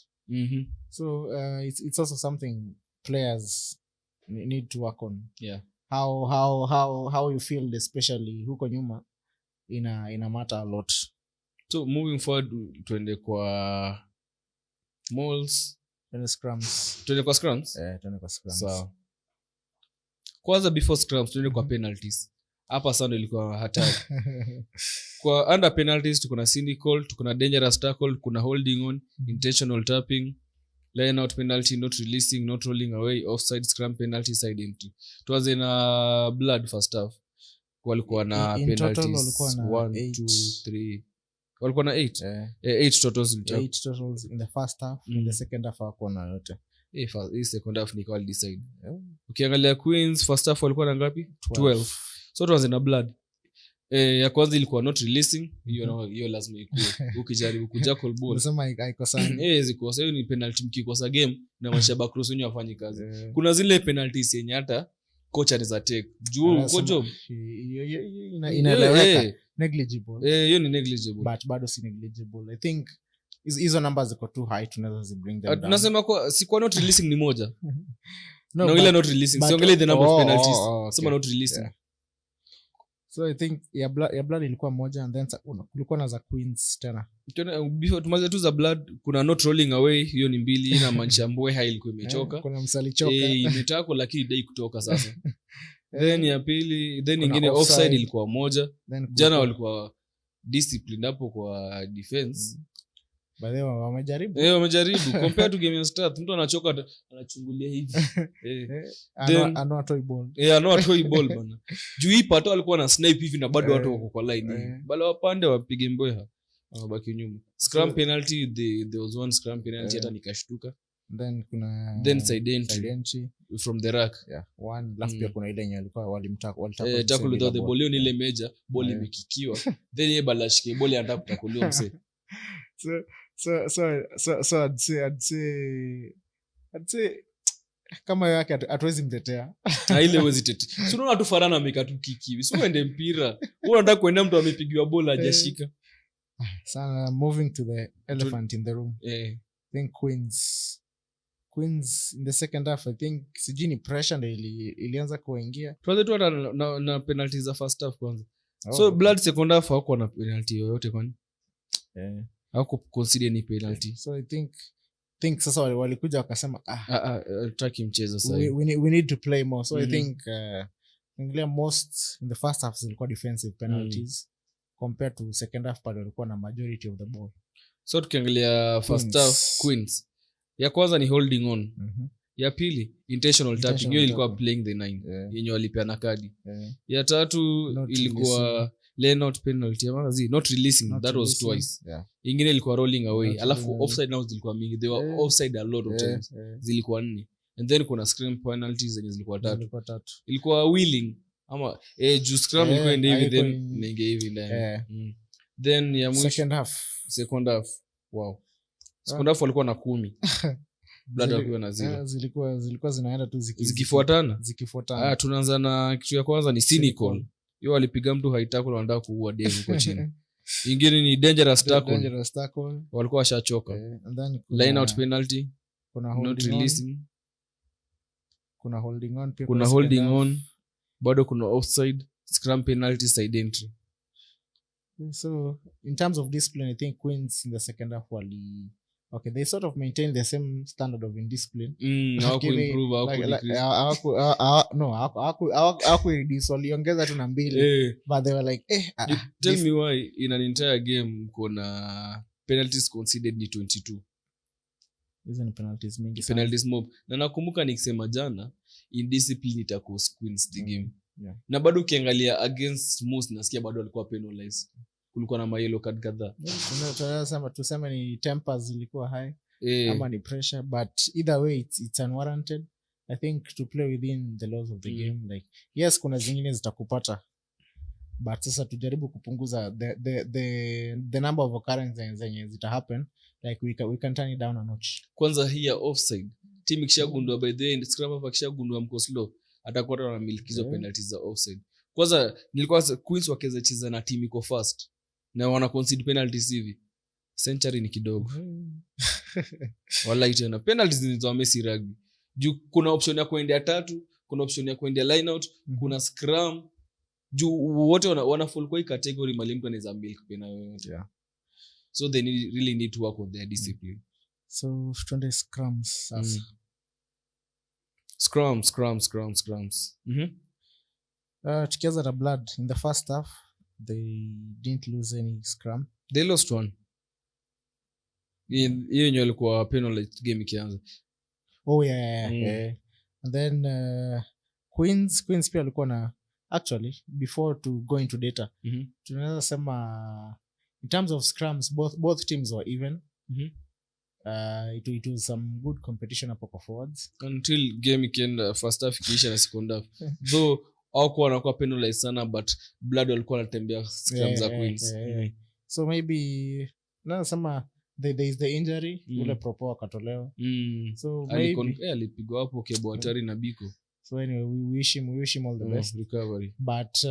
B: So it's also something players need to work on.
C: Yeah.
B: How you feel especially huko nyuma ina matter a lot.
C: So moving forward tuende kwa malls, tuende kwa scrums.
B: Tuende kwa scrums.
C: So kwanza before scrums tuende kwa penalties. Hapa sana ilikuwa hatari. Kwa under penalties tuko na cynical, tuko na dangerous tackle, kuna holding on, intentional tapping, line out penalty, not releasing, not rolling away, offside, scrum penalty, side empty. Tuanze na blood first half. Walikuwa na
B: in
C: penalties
B: total walikuwa na
C: 1 2 3. Walikuwa na 8. 8 totals.
B: 8 totals in the first half. In the second half walikuwa na yote.
C: Hii second half ni called decide. Ukiangalia Queens first half walikuwa na ngapi? 12. So tuanze na blood. Ya kwanza ilikuwa not releasing, hiyo lazima ikue. Ukijaribu kujackal ball
B: unasema haikosa.
C: zikosa, hiyo ni penalty. Mkikosa game na mashaba cross wenyewe wafanye kazi. Kuna zile penalties yenye hata coach anaweza take juu uko job
B: inaeleweka, negligible.
C: Hiyo ni negligible,
B: but bado si negligible. I think hizo numbers ziko too high, tunaweza zi bring them down.
C: Tunasema kwa si kwa not releasing ni moja.
B: No,
C: ile not releasing siongelee the number of penalties. Sema not releasing.
B: Yeah. So I think ya blood ilikuwa moja, and then kulikuwa na za Queens tena.
C: Before tumaze tu za blood kuna not rolling away, hiyo ni 2, ina mancha mbwe ilikuwa imechoka.
B: Kuna msali choka.
C: Imetako lakini dai kutoka sasa. Then ya pili, then nyingine offside ilikuwa moja. Jana walikuwa discipline hapo kwa defense.
B: Baadaye wamejaribu.
C: Wamejaribu compare to game ya start, mtu anachoka anachungulia hivi.
B: Ano toy ball.
C: Ano toy ball bana. Juu hii pato alikuwa na snipe hivi na bado watu wako kwa line. Bale wapande wapige mbweha. Wabaki nyuma. Scrum penalty, there was one scrum penalty hata nikashtuka. Then side entry from the rack.
B: One last pia kuna ile yenye walikuwa walitaka
C: tackle without the ball, ni ile major ball imekikiwa. Then yeye balashike ball anataka kutakuliwa mse.
B: So I'd say kama yake hatuwezi mtetea.
C: Ile wezi tete. Si unaona tu Farana amekatu kiki. Si uende mpira. Wewe unataka kuenda mtu amepigiwa bola hajashika.
B: Sana moving to the elephant in the room. I think Queens in the second half, I think sijini pressure ndio ilianza kuingia.
C: Tuanze tu na penalties za first half kwanza. So blood second half hakuwa na penalty yoyote kwani? Hawako consider ni penalty.
B: So I think sasa walikuja wakasema
C: tutaki mchezo sasa.
B: We need to play more. So I think most in the first half zilikuwa defensive penalties compared to second half, pale walikuwa na majority of the ball.
C: So tukiangalia first half Queens, ya kwanza ni holding on. Ya pili intentional tapping, hiyo ilikuwa playing the 9 yenye walipeana kadi. Ya tatu ilikuwa lane out penalty, not releasing, that was twice. Ingine ilikuwa rolling away, alafu offside now zilikuwa mingi, they were offside a lot of times. Zilikuwa 4, and then kuna scrum penalties zenye zilikuwa 3. Ilikuwa willing ama juu scrum ilikuwa ende hivi then inge hivi ndani. Then ya mwisho second half wow, second half walikuwa na 10. Blood walikuwa na 0.
B: Zilikuwa zinaenda tu
C: zikifuatana. Tunaanza na kitu ya kwanza ni cynical. Hiyo walipiga mtu high tackle wanataka kuua demu kwa chini. Ingine ni dangerous tackle. Walikuwa washachoka. Line out penalty.
B: Kuna
C: not releasing.
B: Kuna holding on pia.
C: Kuna holding on. Bado kuna offside, scrum penalty, side entry.
B: So in terms of discipline, I think Queens in the second half they sort of maintain the same standard of indiscipline.
C: Hawaku improve,
B: hawaku reduce, waliongeza tu na 2. But they were like
C: tell me why in an entire game kuna penalties conceded ni 22.
B: Hizo ni penalties mingi
C: sana. Penalties mob. Na nakumbuka nikisema jana indiscipline itakost Queens the game. Na bado ukiangalia against most nasikia bado walikuwa penalized. Kulikuwa na yellow card kadhaa.
B: Tuseme ni tempers zilikuwa high ama ni pressure, but either way it's unwarranted. I think to play within the laws of the game, like yes kuna zingine zitakupata, but sasa tujaribu kupunguza the number of occurrences zenye zita happen, like we can turn it down a notch.
C: Kwanza hii ya offside team ikishagundua by the end scrum up akishagundua mko slow atakuwa na milikizo penalties za offside. Kwanza nilikuwa Queens wakeza cheza na team iko fast na wana concede penalties hivi, century ni kidogo. Wallahi tena penalties ni za Messi rugby. Juu kuna option ya kuendea 3, kuna option ya kuendea line out, kuna scrum. Juu wote wana fall kwa category mali mtu anaweza milk pena yoyote.
B: Yeah.
C: So they really need to work on their discipline.
B: So tuende scrums sasa.
C: Scrums.
B: Tukianza na Blood in the first half, they didn't lose any scrum.
C: They lost one. Hiyo ndio ilikuwa penalty game ikianza.
B: Oh yeah. And then Queens pia walikuwa na, actually before to go into data, tunaweza sema in terms of scrums both teams were even. It was some good competition hapo kwa forwards
C: until game ikienda, first half ikiisha na second half. Though hawakuwa wanakuwa penalized sana, but Blood walikuwa wanatembea scrum za Queens.
B: So maybe nasema there is the injury, ule Propo akatolewa. So maybe
C: alipigwa hapo Kebo Hatari na Biko.
B: So anyway, we wish him all the best
C: recovery.
B: But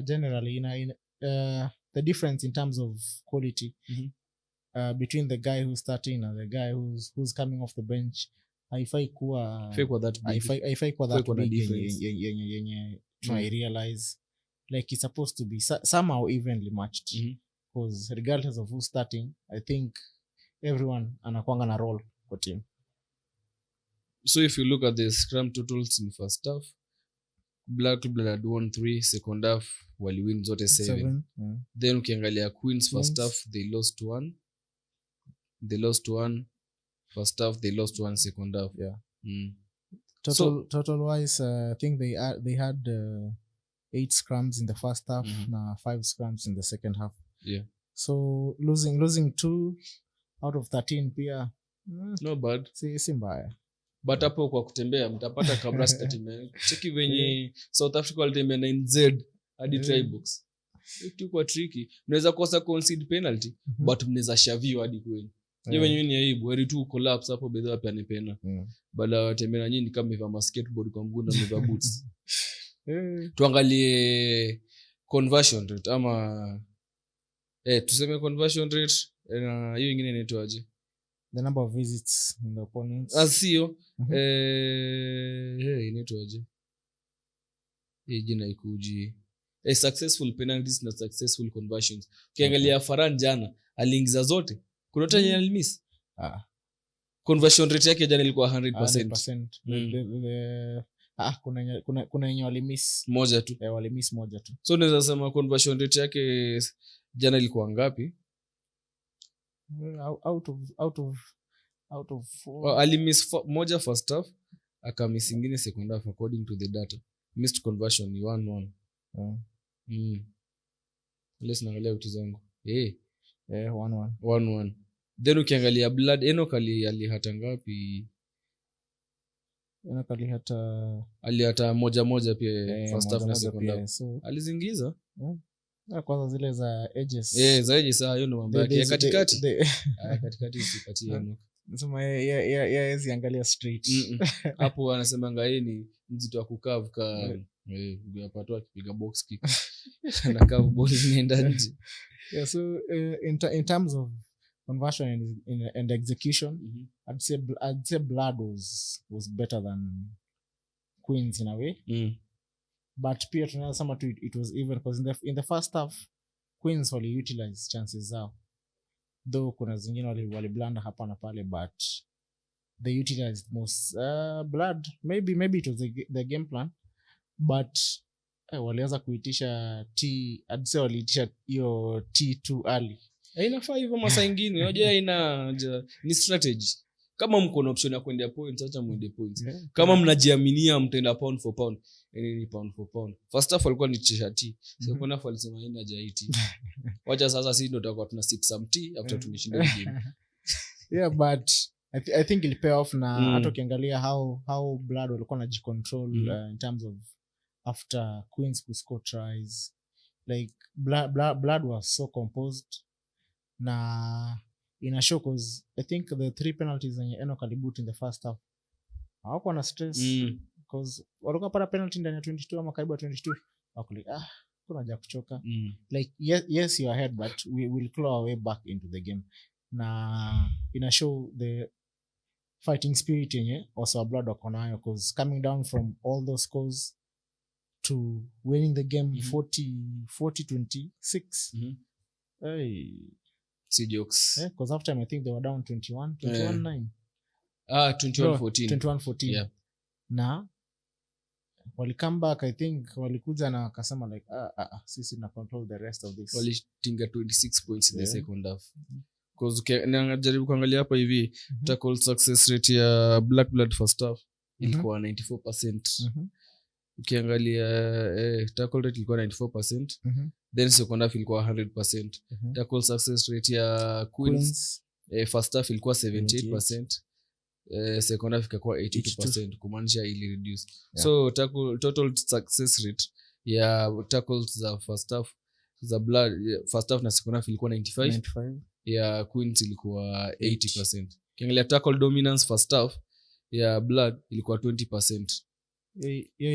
B: generally in the difference in terms of quality between the guy who's starting and the guy who's coming off the bench, haifai kuwa that big yenye try realize like it's supposed to be somehow evenly matched, because regardless of who's starting, I think everyone anakuanga na role kwa team.
C: So if you look at the scrum totals in first half, Blak Blad won 3, second half wali win zote 7. Then ukiangalia Queens first half they lost 1. First half they lost 1, second half.
B: Total wise, I think they had 8 scrums in the first half, na 5 scrums in the second half. So losing 2 out of 13 pia
C: no bad,
B: si mbaya.
C: But hapo kwa kutembea mtapata Kabras statement. Cheki venye South Africa walitembea 9Z hadi try box. Itu kwa tricky. Mnaweza kosa concede penalty, but mnaweza shaviwa hadi kweli. Hiyo wenyewe ni aibu. Wali tu collapse hapo bedha pia ni pena. Baada watembea nyinyi kama hivi basketball kwa mguu na meva boots. Tuangalie conversion rate ama tuseme conversion rate na hiyo nyingine inaitwaje?
B: The number of visits in the opponents.
C: Asio inaitwaje? Jina ikuji. Successful penalties na successful conversions. Ukiangalia Faran jana aliingiza zote. Kuna hata yeye alimiss. Conversion rate yake jana ilikuwa 100%. Kuna yenye walimiss moja tu.
B: Walimiss moja tu.
C: So unaweza sema conversion rate yake jana ilikuwa ngapi?
B: Out of 4.
C: Alimiss moja first half, akamiss ingine second half according to the data. Missed conversion ni 1-1. Let's naangalia vitu zangu. 1-1. Then ukiangalia Blood, Enoch alihata ngapi?
B: Enoch
C: alihata moja pia first half na second half.
B: So
C: alizingiza
B: kwanza zile za edges.
C: Za edges hiyo ndo mambo yake. Katikati. Katikati sipatie Enoch.
B: Nasema yeye ziangalia straight.
C: Hapo anasemanga yeye ni mzito wa kukava ka yapatwa akipiga box kick. Na kava ball inaenda nje.
B: So in terms of conversion and execution, I'd say Blood was better than Queens in a way. But pia tunasema tu it was even because in the first half Queens wali utilize chances zao, though kuna zingine wali blunder hapa na pale, but they utilized most. Blood maybe it was the game plan, but walianza kuitisha I'd say waliitisha hiyo too early.
C: Inafaa hivyo masaa ingine. Unajua ni strategy. Kama mko na option ya kuendea points, acha muende points. Kama mnajiaminia mtaenda pound for pound, ni pound for pound. First half walikuwa ni t-shirt. Second half walisema ina jaiti. Wacha sasa sisi ndo tutakuwa tuna sip some tea after tumeshinda game.
B: But I think it'll pay off na hata ukiangalia how Blood walikuwa na control in terms of after Queens could score tries. Like Blood was so composed na ina show, cause I think the 3 penalties zenye Enoch alibut in the first half hawakuwa na stress, cause walikuwa para penalty ndani ya 22 ama karibu 22 wakuli kuna haja kuchoka. Like yes you are ahead, but we will claw our way back into the game. Na ina show fighting spirit yenye also Blood wako nayo, because coming down from all those scores to winning the game 40-26. Hey,
C: si jokes.
B: Because half time I think they were down 21-9.
C: 21-14.
B: Yeah. Na wali come back, I think walikuja na wakasema like sisi na control the rest of this.
C: Walitinga 26 points in the second half. Because najaribu kuangalia hapa hivi tackle success rate ya Blak Blad first half ilikuwa 94%. Ukiangalia tackle rate ilikuwa 94%. Then second half ilikuwa 100%. Tackle success rate ya Queens first half ilikuwa 78%. Second half ikakuwa 82%, kumaanisha ili reduce. So total success rate ya tackles za first half za Blood first half na second half ilikuwa 95. Ya Queens ilikuwa 80%. Ukiangalia tackle dominance first half ya Blood ilikuwa 20%.
B: Hiyo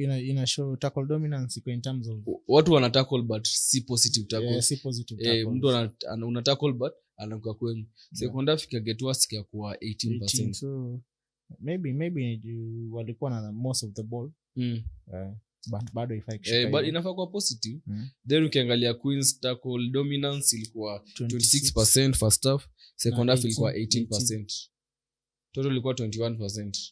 B: ina show tackle dominance iko in terms of
C: watu wana tackle but si positive tackle.
B: Si positive tackle.
C: Mtu una tackle but anakuwa kwenye second half ikagetwa sikakuwa 18%.
B: So maybe walikuwa na most of the ball. But bado
C: but inafaa kuwa positive. Then ukiangalia Queens tackle dominance ilikuwa 26% first half, second half ilikuwa 18%. Total ilikuwa 21%.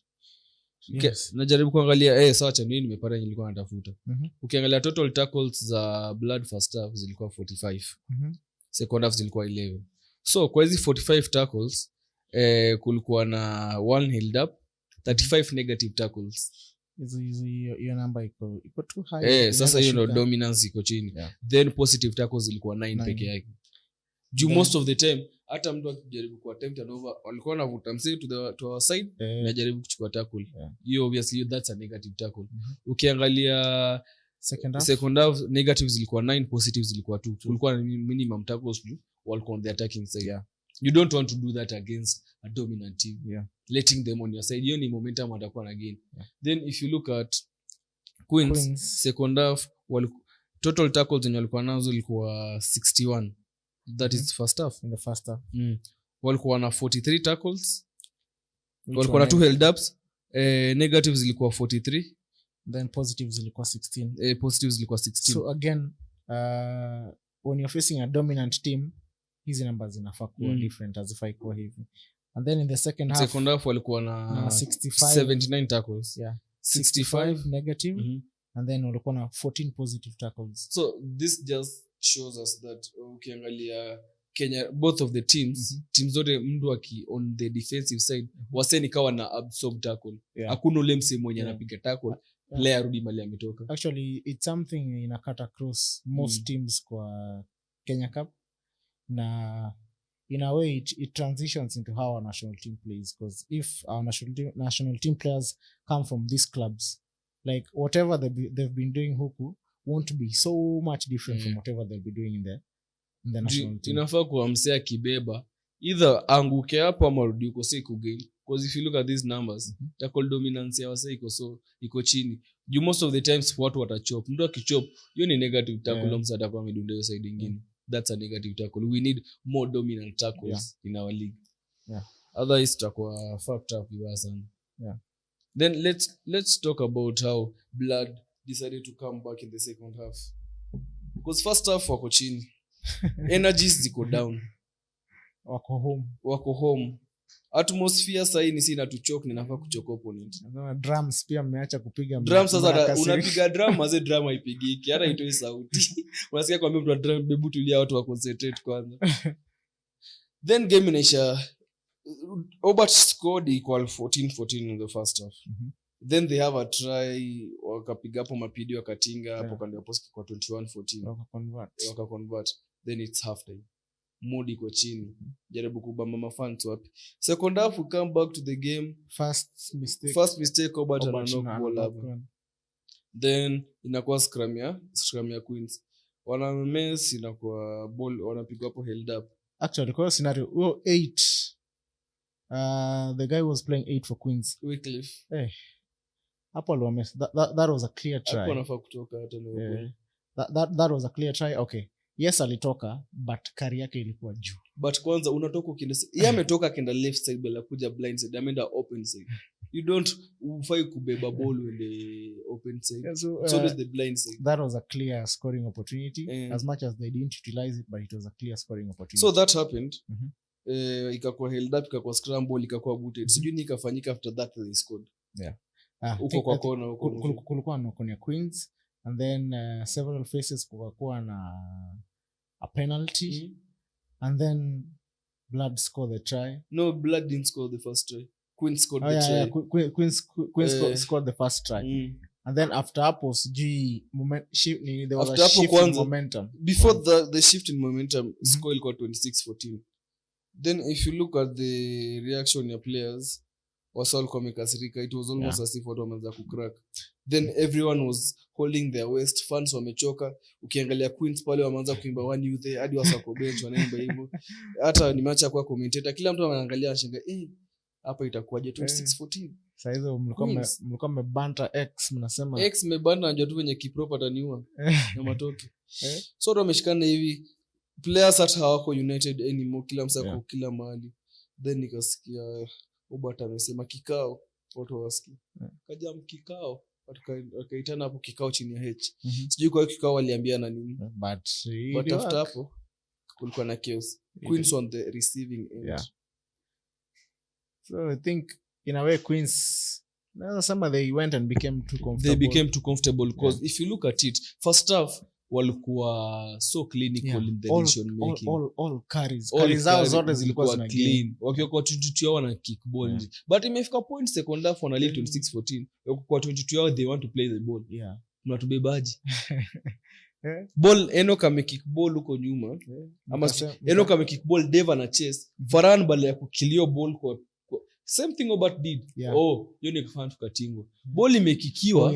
B: Yes.
C: Najaribu kuangalia sawa cha nini nimepata nilikuwa natafuta. Ukiangalia total tackles za Blood first half zilikuwa 45. Second half zilikuwa 11. So kwa hizi 45 tackles kulikuwa na 1 held up, 35 negative tackles.
B: Hiyo number iko too high.
C: Sasa hiyo ndo dominance iko chini. Then positive tackles zilikuwa 9 peke yake. Most of the time hata mtu akijaribu ku attempt an over walikuwa wanavuta msee to our side na jaribu kuchukua tackle. Hiyo obviously that's a negative tackle. Ukiangalia second half negatives zilikuwa 9, positives zilikuwa 2. Kulikuwa minimum tackles juu walikuwa on the attacking side. You don't want to do that against a dominant team. Letting them on your side, hiyo ni momentum watakuwa na gain. Then if you look at Queens second half total tackles zenye walikuwa nazo ilikuwa 61. That is first half.
B: In the first half.
C: Walikuwa na 43 tackles. Walikuwa na 2 held ups. Negatives zilikuwa 43.
B: Then positives zilikuwa 16.
C: Positives zilikuwa 16.
B: So again, when you're facing a dominant team, hizi numbers zinafaa kuwa different as if haikuwa hivi. And then in the second half
C: walikuwa na
B: 79
C: tackles.
B: 65 negative. And then walikuwa na 14 positive tackles.
C: So this just shows us that ukiangalia Kenya, both of the teams zote mtu on the defensive side waseni kawa na absorb tackle. Hakuna ule msemo mwenye anapiga tackle player rudi mali ametoka.
B: Actually it's something in a cut across most teams kwa Kenya Cup, na in a way it transitions into how our national team plays, because if our national team players come from these clubs, like whatever they've been doing huku won't be so much different from whatever they'll be doing in the national team.
C: Inafaa kuamsea kibeba either anguke hapo ama rudi uko siku game, because if you look at these numbers tackle dominance ya wase iko chini. Most of the times watu watachop, mtu akichop hiyo ni negative tackle, msa atakuwa amedunda hiyo side nyingine. That's a negative tackle. We need more dominant tackles in our league. Otherwise tutakuwa fucked up vibaya sana. Then let's talk about how Blood decided to come back in the second half. Because first half wako chini. Energies ziko down. Wako home. Atmosphere sahi ni sina to choke, ninafaa kuchoke opponent.
B: Drums pia mmeacha kupiga.
C: Drums sasa unapiga drum maze drum haipigiki, hata itoi sauti. Unasikia kwambia mtu drum bebu tulia watu wa concentrate kwanza. Then game inaisha. Obert scored equal 14-14 in the first half. Then they have a try, wakapiga hapo mapidi wakatinga hapo kando ya post kwa 21-14. Waka-convert. Then it's half time. Mood iko chini. Jaribu kubamba mafans wapi. Second half we come back to the game.
B: First mistake
C: Obert knock ball up. Then inakuwa scrum ya Queens. Wana mess inakuwa ball wanapigwa hapo held up.
B: Actually kwa scenario 8 the guy was playing 8 for Queens.
C: Wycliffe.
B: Hapo alwa mess. That was a clear try.
C: Hapo anafaa kutoka hata leo.
B: That was a clear try. Okay. yes alitoka but career yake ilikuwa juu.
A: But kwanza unatoka ukienda yeye ametoka akaenda left side bila kuja blind side, ameenda open side. You don't ufai kubeba ball when the open side. Yeah, so does the blind side.
B: That was a clear scoring opportunity as much as they didn't utilize it, but it was a clear scoring opportunity.
A: So that happened. Ikakuwa held up, ikakuwa scramble, ikakuwa booted. Sijui ni ikafanyika after that they scored.
B: Yeah.
A: Uko kwa kona huko.
B: Kulikuwa na kona Queens and then several faces kukakuwa na a penalty and then Blad scored the try.
A: No, Blad didn't score the first try. Queens scored the try.
B: Yeah. Queens scored the first try. And then after hapo sijui there was a shift in momentum.
A: Before the shift in momentum, score ilikuwa 26-14. Then if you look at the reaction ya players, wasal kwa mekasirika, it was almost as if watu wameanza kucrack. Then everyone was holding their waist, fans wamechoka. Ukiangalia Queens pale wameanza kuimba one you there, hadi wasako bench wanaimba hivyo. Hata nimeacha kwa commentator, kila mtu anaangalia anashangaa, hapa itakuwaje 26-14.
B: Sasa hizo mlikuwa mmebanta X, mnasema
A: X mmebanta, najua tu venye kipropa taniua na matoke. So watu wameshikana hivi, players hata hawako united anymore, kila msako kila mahali. Then nikasikia Obata amesema kikao, watu wasikia. Kaja mkikao, wakaitana hapo kikao chini ya H. Sijui kwa hiyo kikao waliambiana nini. But after hapo kulikuwa na chaos. Queens on the receiving end.
B: Yeah. So I think in a way Queens, some they went and became too comfortable.
A: They became too comfortable because if you look at it, first half walikuwa so clinical in the decision making.
B: All carries zao zote zilikuwa zina
A: clean. Wakiwa 22 yao wana kick ball nje. But imefika point second half wana lead 26-14. Kwa 22 yao they want to play the ball.
B: Yeah.
A: Mnatubebaji. Ball Enoch ame kick ball huko nyuma. Ama Enoch ame kick ball, Dave na chase. Farhan bala ya kukilio ball kwa same thing Obat did. Hiyo ni kufanya tukatingwa. Ball imekikiwa.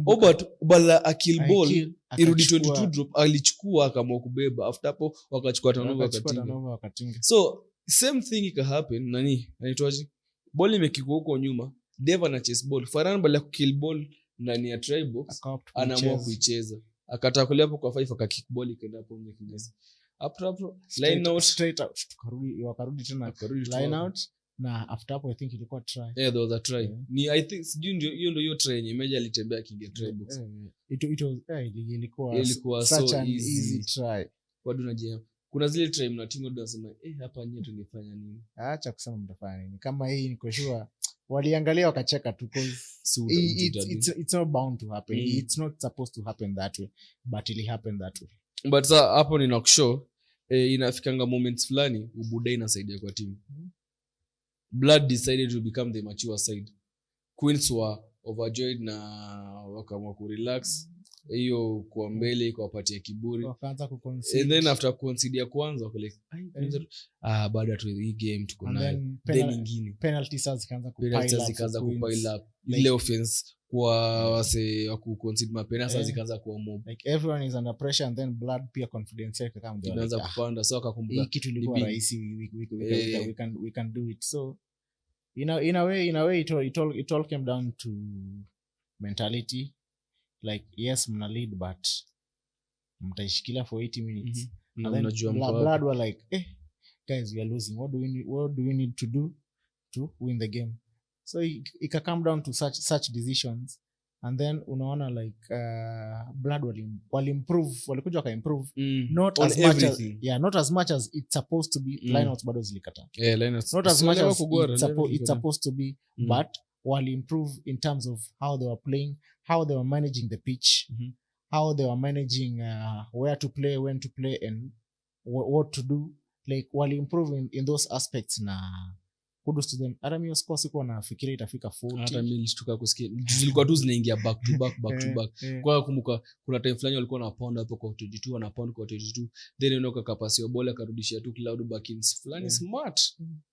A: Obat bala akil ball irudi 22 drop, alichukua akaamua kubeba. After hapo wakachukua turnover wakatinga. So same thing ika happen nani? Anaitwaje? Ball imekikwa huko nyuma. Dave na chase ball. Farhan bala kukill ball ndani ya try box anaamua kuicheza. Akatakulia hapo kwa 5 akakick ball ikaenda hapo mwekinyesi. After line out
B: straight out wakarudi tena line out. Na after hapo I think ilikuwa try.
A: Yeah, there was a try. Ni I think hiyo ndio try yenye Meja alitembea kinge try box.
B: It ilikuwa
A: so
B: such an easy try.
A: Wadu na jam. Kuna zile try mnatingo ndio nasema hapa nyinyi tungefanya nini?
B: Acha kusema mtafanya nini. Kama hii niko sure waliangalia wakacheka tu cause it's not bound to happen. It's not supposed to happen that way, but it happened that way.
A: But hapo ni nakushow inafikanga moments fulani ubuda inasaidia kwa timu. Blad decided to become the mature side. Queens were overjoyed na wakaamua kurelax. Hiyo kwa mbele ikawapatia kiburi.
B: Wakaanza kuconcede.
A: And then after concede ya kwanza wako like baada tu hii game tuko nayo. Then nyingine
B: penalties zikaanza
A: kupile up. Ile offense kwa wase wa kuconcede mapena sasa zikaanza kuwa mob.
B: Like everyone is under pressure and then Blad pia confidence yake kama ndio
A: inaanza kupanda. So akakumbuka
B: hii kitu ilikuwa rahisi, we can do it. So in a way it all came down to mentality. Like yes mna lead but mtaishikilia for 80 minutes. And then Blad were like guys we are losing, what do we need to do to win the game? So it come down to such decisions. And then unaona like Blad wali improve, walikuja waka improve not as much everything. Not as much as it's supposed to be. Lineouts bado zilikata.
A: Lineouts
B: not as much as it's supposed to be. But wali improve in terms of how they were playing, how they were managing the pitch, how they were managing where to play, when to play, and what to do. Like wali improve in those aspects. Na kudos to them. Hata mimi score sikuwa nafikiria itafika 40.
A: Hata mimi nilishtuka kusikia zilikuwa tu zinaingia back to back. Kwa kumbuka kuna time fulani walikuwa na pound hapo kwa 22, wana pound kwa 22. Then enoka kapasio bola karudishia tu cloud back in fulani smart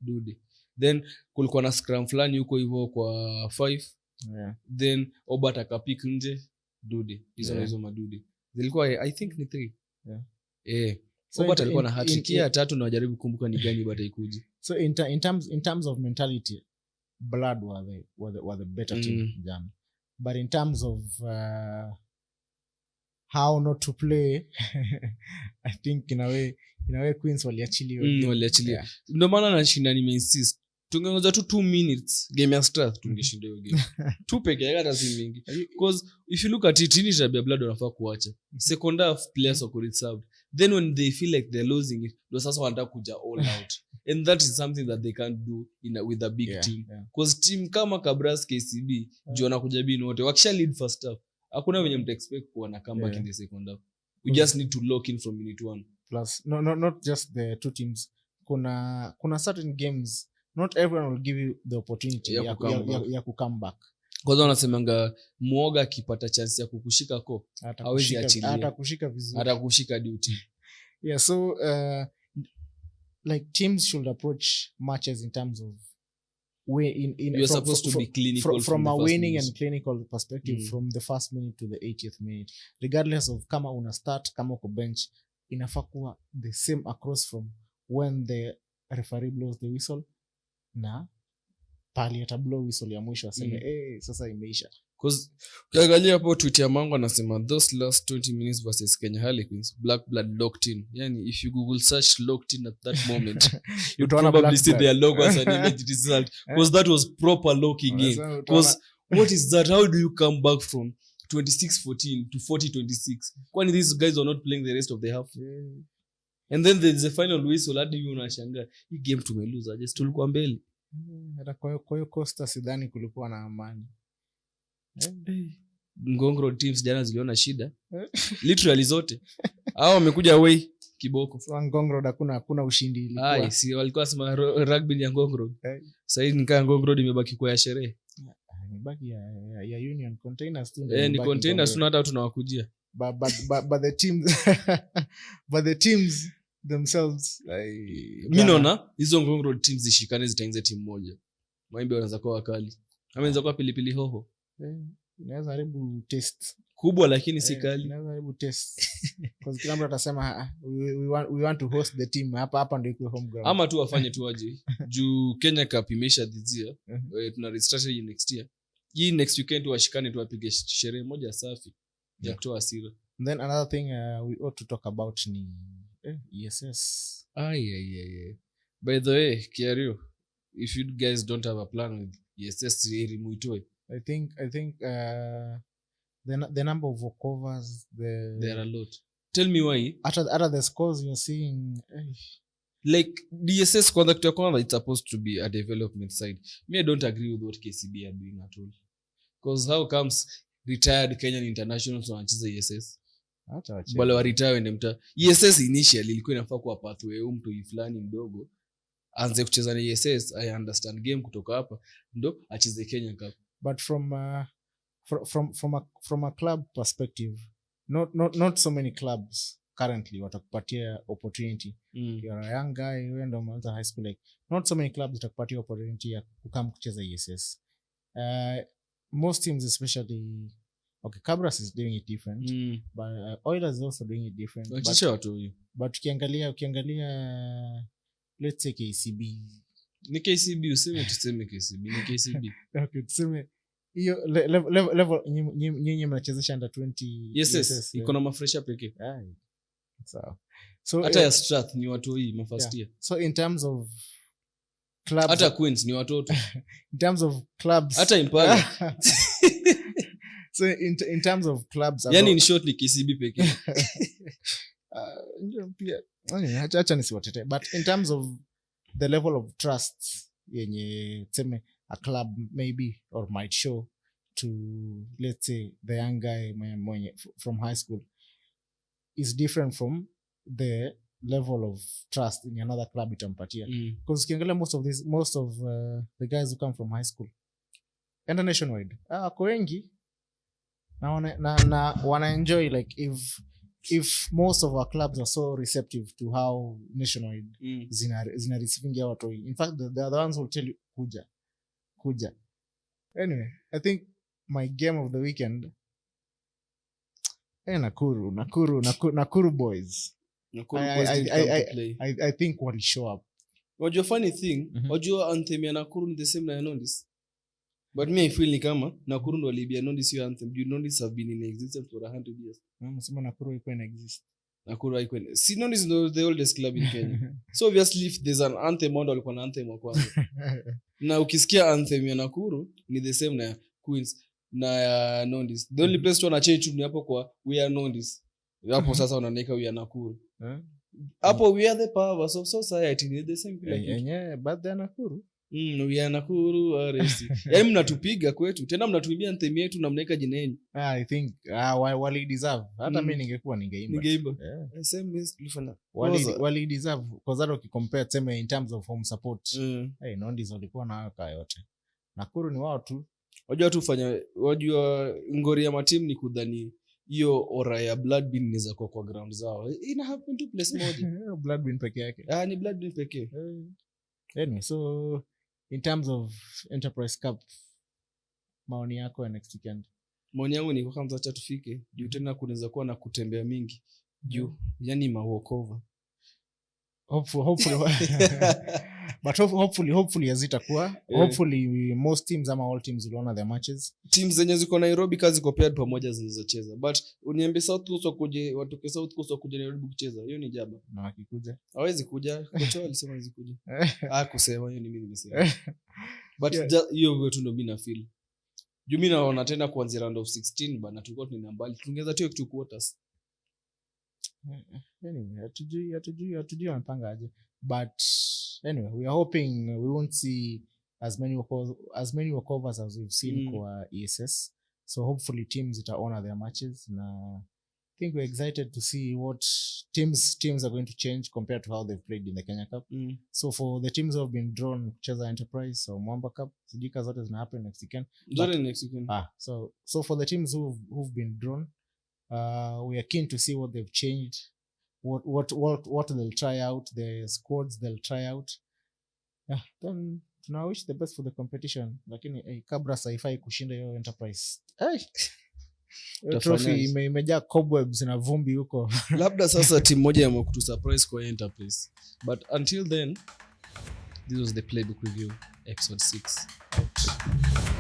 A: dude. Then kulikuwa na scrum fulani huko hivyo kwa 5. Then Obata akapik nje dude. Hizo madude. Zilikuwa I think ni 3. So Obata alikuwa na hat-trick ya 3 na wajaribu kumbuka ni gani Obata ikuji.
B: So in terms of mentality, Blad were the better team jana. But in terms of how not to play. I think in a way Queens waliachilia.
C: Waliachilia. Ndio maana nashinda nimeinsist. Tungengoja tu 2 minutes game ya Strath tungeshinda hiyo game. 2 peke yake hata si mingi. Because if you look at it, ni Blak Blad wanafaa kuacha. Second half players were reserved. Then when they feel like they're losing it, ndio sasa wanataka kuja all out. And that is something that they can't do with a big team. Because team kama Kabras KCB, juu wanakuja bin wote. Wakisha lead first half, hakuna venye mta expect kuwa na comeback in the second half. We just need to lock in from minute 1.
B: Plus, not just the two teams. Kuna certain games, not everyone will give you the opportunity ya come back.
C: Kwa hiyo wanasemanga muoga akipata chance ya kukushika ko hawezi achilia.
B: Atakushika vizuri.
C: Atakushika duty.
B: Yeah, so like teams should approach matches in terms of
C: you're supposed to be clinical
B: from a winning and clinical perspective from the first minute to the 80th minute, regardless of kama una start kama uko bench, inafaa kuwa the same across from when the referee blows the whistle na pali ata blow whistle ya mwisho aseme sasa imeisha.
C: Cause ukiangalia hapo tweet ya Mango anasema those last 20 minutes versus Kenya Harlequins, Blak Blad locked in. Yani if you Google search locked in at that moment you probably see their logo as an image result, because that was proper locking in. Because what is that? How do you come back from 26-14 to 40-26 when these guys are not playing the rest of the half? And then there's a final whistle, hadi you unashangaa hii game tumeluza just tulikuwa mbele.
B: Hata kwa hiyo Costa sidhani kulikuwa na amani.
C: Ngongro teams jana ziliona shida literally zote hao wamekuja away kiboko.
B: So Ngongro hakuna ushindi ilikuwa.
C: Si walikuwa sema rugby ya Ngongro. Sasa hivi nikaa Ngongro imebaki kwa ya sherehe.
B: Imebaki ya Union Containers tu.
C: Ni Containers tu hata tunawakujia.
B: But the teams themselves
C: mimi naona hizo Ngongro teams zishikane zitainza timu moja. Maimbe wanaanza kuwa wakali. Ameanza kuwa pilipili hoho.
B: Inaweza haribu test
C: kubwa lakini si kali.
B: Inaweza haribu test. Because kila mtu atasema we want to host the team hapa ndio iko home ground.
C: Ama tu wafanye tu aje. Juu Kenya Cup imesha this year. Tuna restart next year. Hii next weekend washikane tu wapige sherehe moja safi ya kutoa hasira.
B: Then another thing we ought to talk about ni ESS.
C: By the way, Kiario, if you guys don't have a plan with ESS really muitoe.
B: I think the number of walkovers,
C: there are a lot. Tell me why.
B: After the scores you're seeing,
C: like DSS conduct your it's supposed to be a development side. Me, I don't agree with what KCB are doing at all. Because how comes retired Kenyan internationals wanacheza ESS? Wale wa retire wende mta. ESS initially ilikuwa inafaa kuwa pathway mtu fulani mdogo anze kucheza na ESS. I understand game kutoka hapa ndo acheze Kenya Cup.
B: But from a club perspective, not so many clubs currently watakupatia opportunity. You're a young guy, wewe ndo umeanza high school, like not so many clubs watakupatia opportunity ya kukam kucheza ESS. Most teams, especially Kabras is doing it different, but Oilers is also doing it different. But ukiangalia let's say KCB.
C: Ni KCB, tuseme KCB, ni KCB.
B: Okay, tuseme hiyo level nyinyi mnachezesha under 20
C: yes iko na mafresha pekee.
B: Sawa. So
C: hata ya Strath ni watu hii first year.
B: So in terms of clubs,
C: hata Queens ni watoto.
B: In terms of clubs,
C: hata Impala.
B: So in terms of clubs,
C: yani in short ni KCB pekee.
B: Ndio pia acha nisiwatete, but in terms of the level of trust yenye tuseme a club maybe or might show to, let's say, the young guy mwenye from high school is different from the level of trust in another club itampatia. Because ukiangalia most of the guys who come from high school and nationwide wako wengi na wana enjoy, like if most of our clubs are so receptive to how nationwide zina receiving ya watu. In fact, the other ones will tell you kuja. Anyway, I think my game of the weekend, Nakuru boys. I think will show up.
C: Wajua funny thing, wajua anthem ya Nakuru ni the same na Nondies.
A: But me I feel ni kama Nakuru ndo walibia Nondies your anthem. You Nondies have been in existence for 100 years.
B: Nasema Nakuru iko in exist.
A: Nakuru iko. See, Nondies is the oldest club in Kenya. So obviously if there's an anthem, wao walikuwa na anthem wa kwanza. Na ukisikia anthem ya Nakuru ni the same na Queens na ya Nondies. The only place wana change ni hapo kwa we are Nondies. Hapo sasa wanaandika we are Nakuru. Hapo we are the powers of society, ni the same kila kitu.
B: Yeah, but they are Nakuru.
A: We are Nakuru RFC. Yaani mnatupiga kwetu. Tena mnatuimbia anthem yetu na mnaeka jina yenu.
B: I think wali deserve. Hata mimi ningekuwa ningeimba.
A: Yeah. Same is tulifanya.
B: Wali deserve because that ukicompare sema in terms of home support. Hey, Nondies walikuwa na haka yote. Nakuru ni wao tu. Wajua ngori ya matimu ni kudhani hiyo ora ya blood bin inaweza kwa ground zao. Ina happen to place moja. Blood bin peke yake.
A: Ni blood bin pekee.
B: Anyway, so in terms of Enterprise Cup, maoni yako ya next weekend?
A: Maoni yangu ni kwa kama acha tufike. Juu tena kunaweza kuwa na kutembea mingi. Juu yani walkover.
B: Hopefully but hopefully hazitakuwa. Hopefully most teams ama all teams will honor their matches.
A: Teams zenye ziko Nairobi kazi ziko paired pamoja zinaweza. But uniambie South Coast wakuje watoke South Coast wakuje Nairobi kucheza. Hiyo ni jaba.
B: Na wakikuja
A: hawezi kuja. Kocha alisema hawezi kuja. Kusema hiyo ni mimi nimesema. But hiyo wewe tu ndio mimi na feel. Juu mimi naona tena kuanzia round of 16 bana tulikuwa tunaenda mbali. Tungeza tu 2 quarters.
B: Anyway, hatujui wanapanga aje. But anyway, we are hoping we won't see as many walkovers as we've seen kwa ESS. So hopefully teams that honor their matches. Na I think we're excited to see what teams are going to change compared to how they've played in the Kenya Cup. So for the teams who have been drawn kucheza Enterprise or Mwamba Cup, sijika zote zina happen next weekend. So for the teams who've been drawn, we are keen to see what they've changed, what they'll try out, the squads they'll try out. Then tuna wish the best for the competition. Lakini Kabras haifai kushinda hiyo Enterprise. Trophy imejaa cobwebs na vumbi huko.
A: Labda sasa timu moja ya kutu surprise kwa Enterprise. But until then, this was the Playbook review episode 6 out.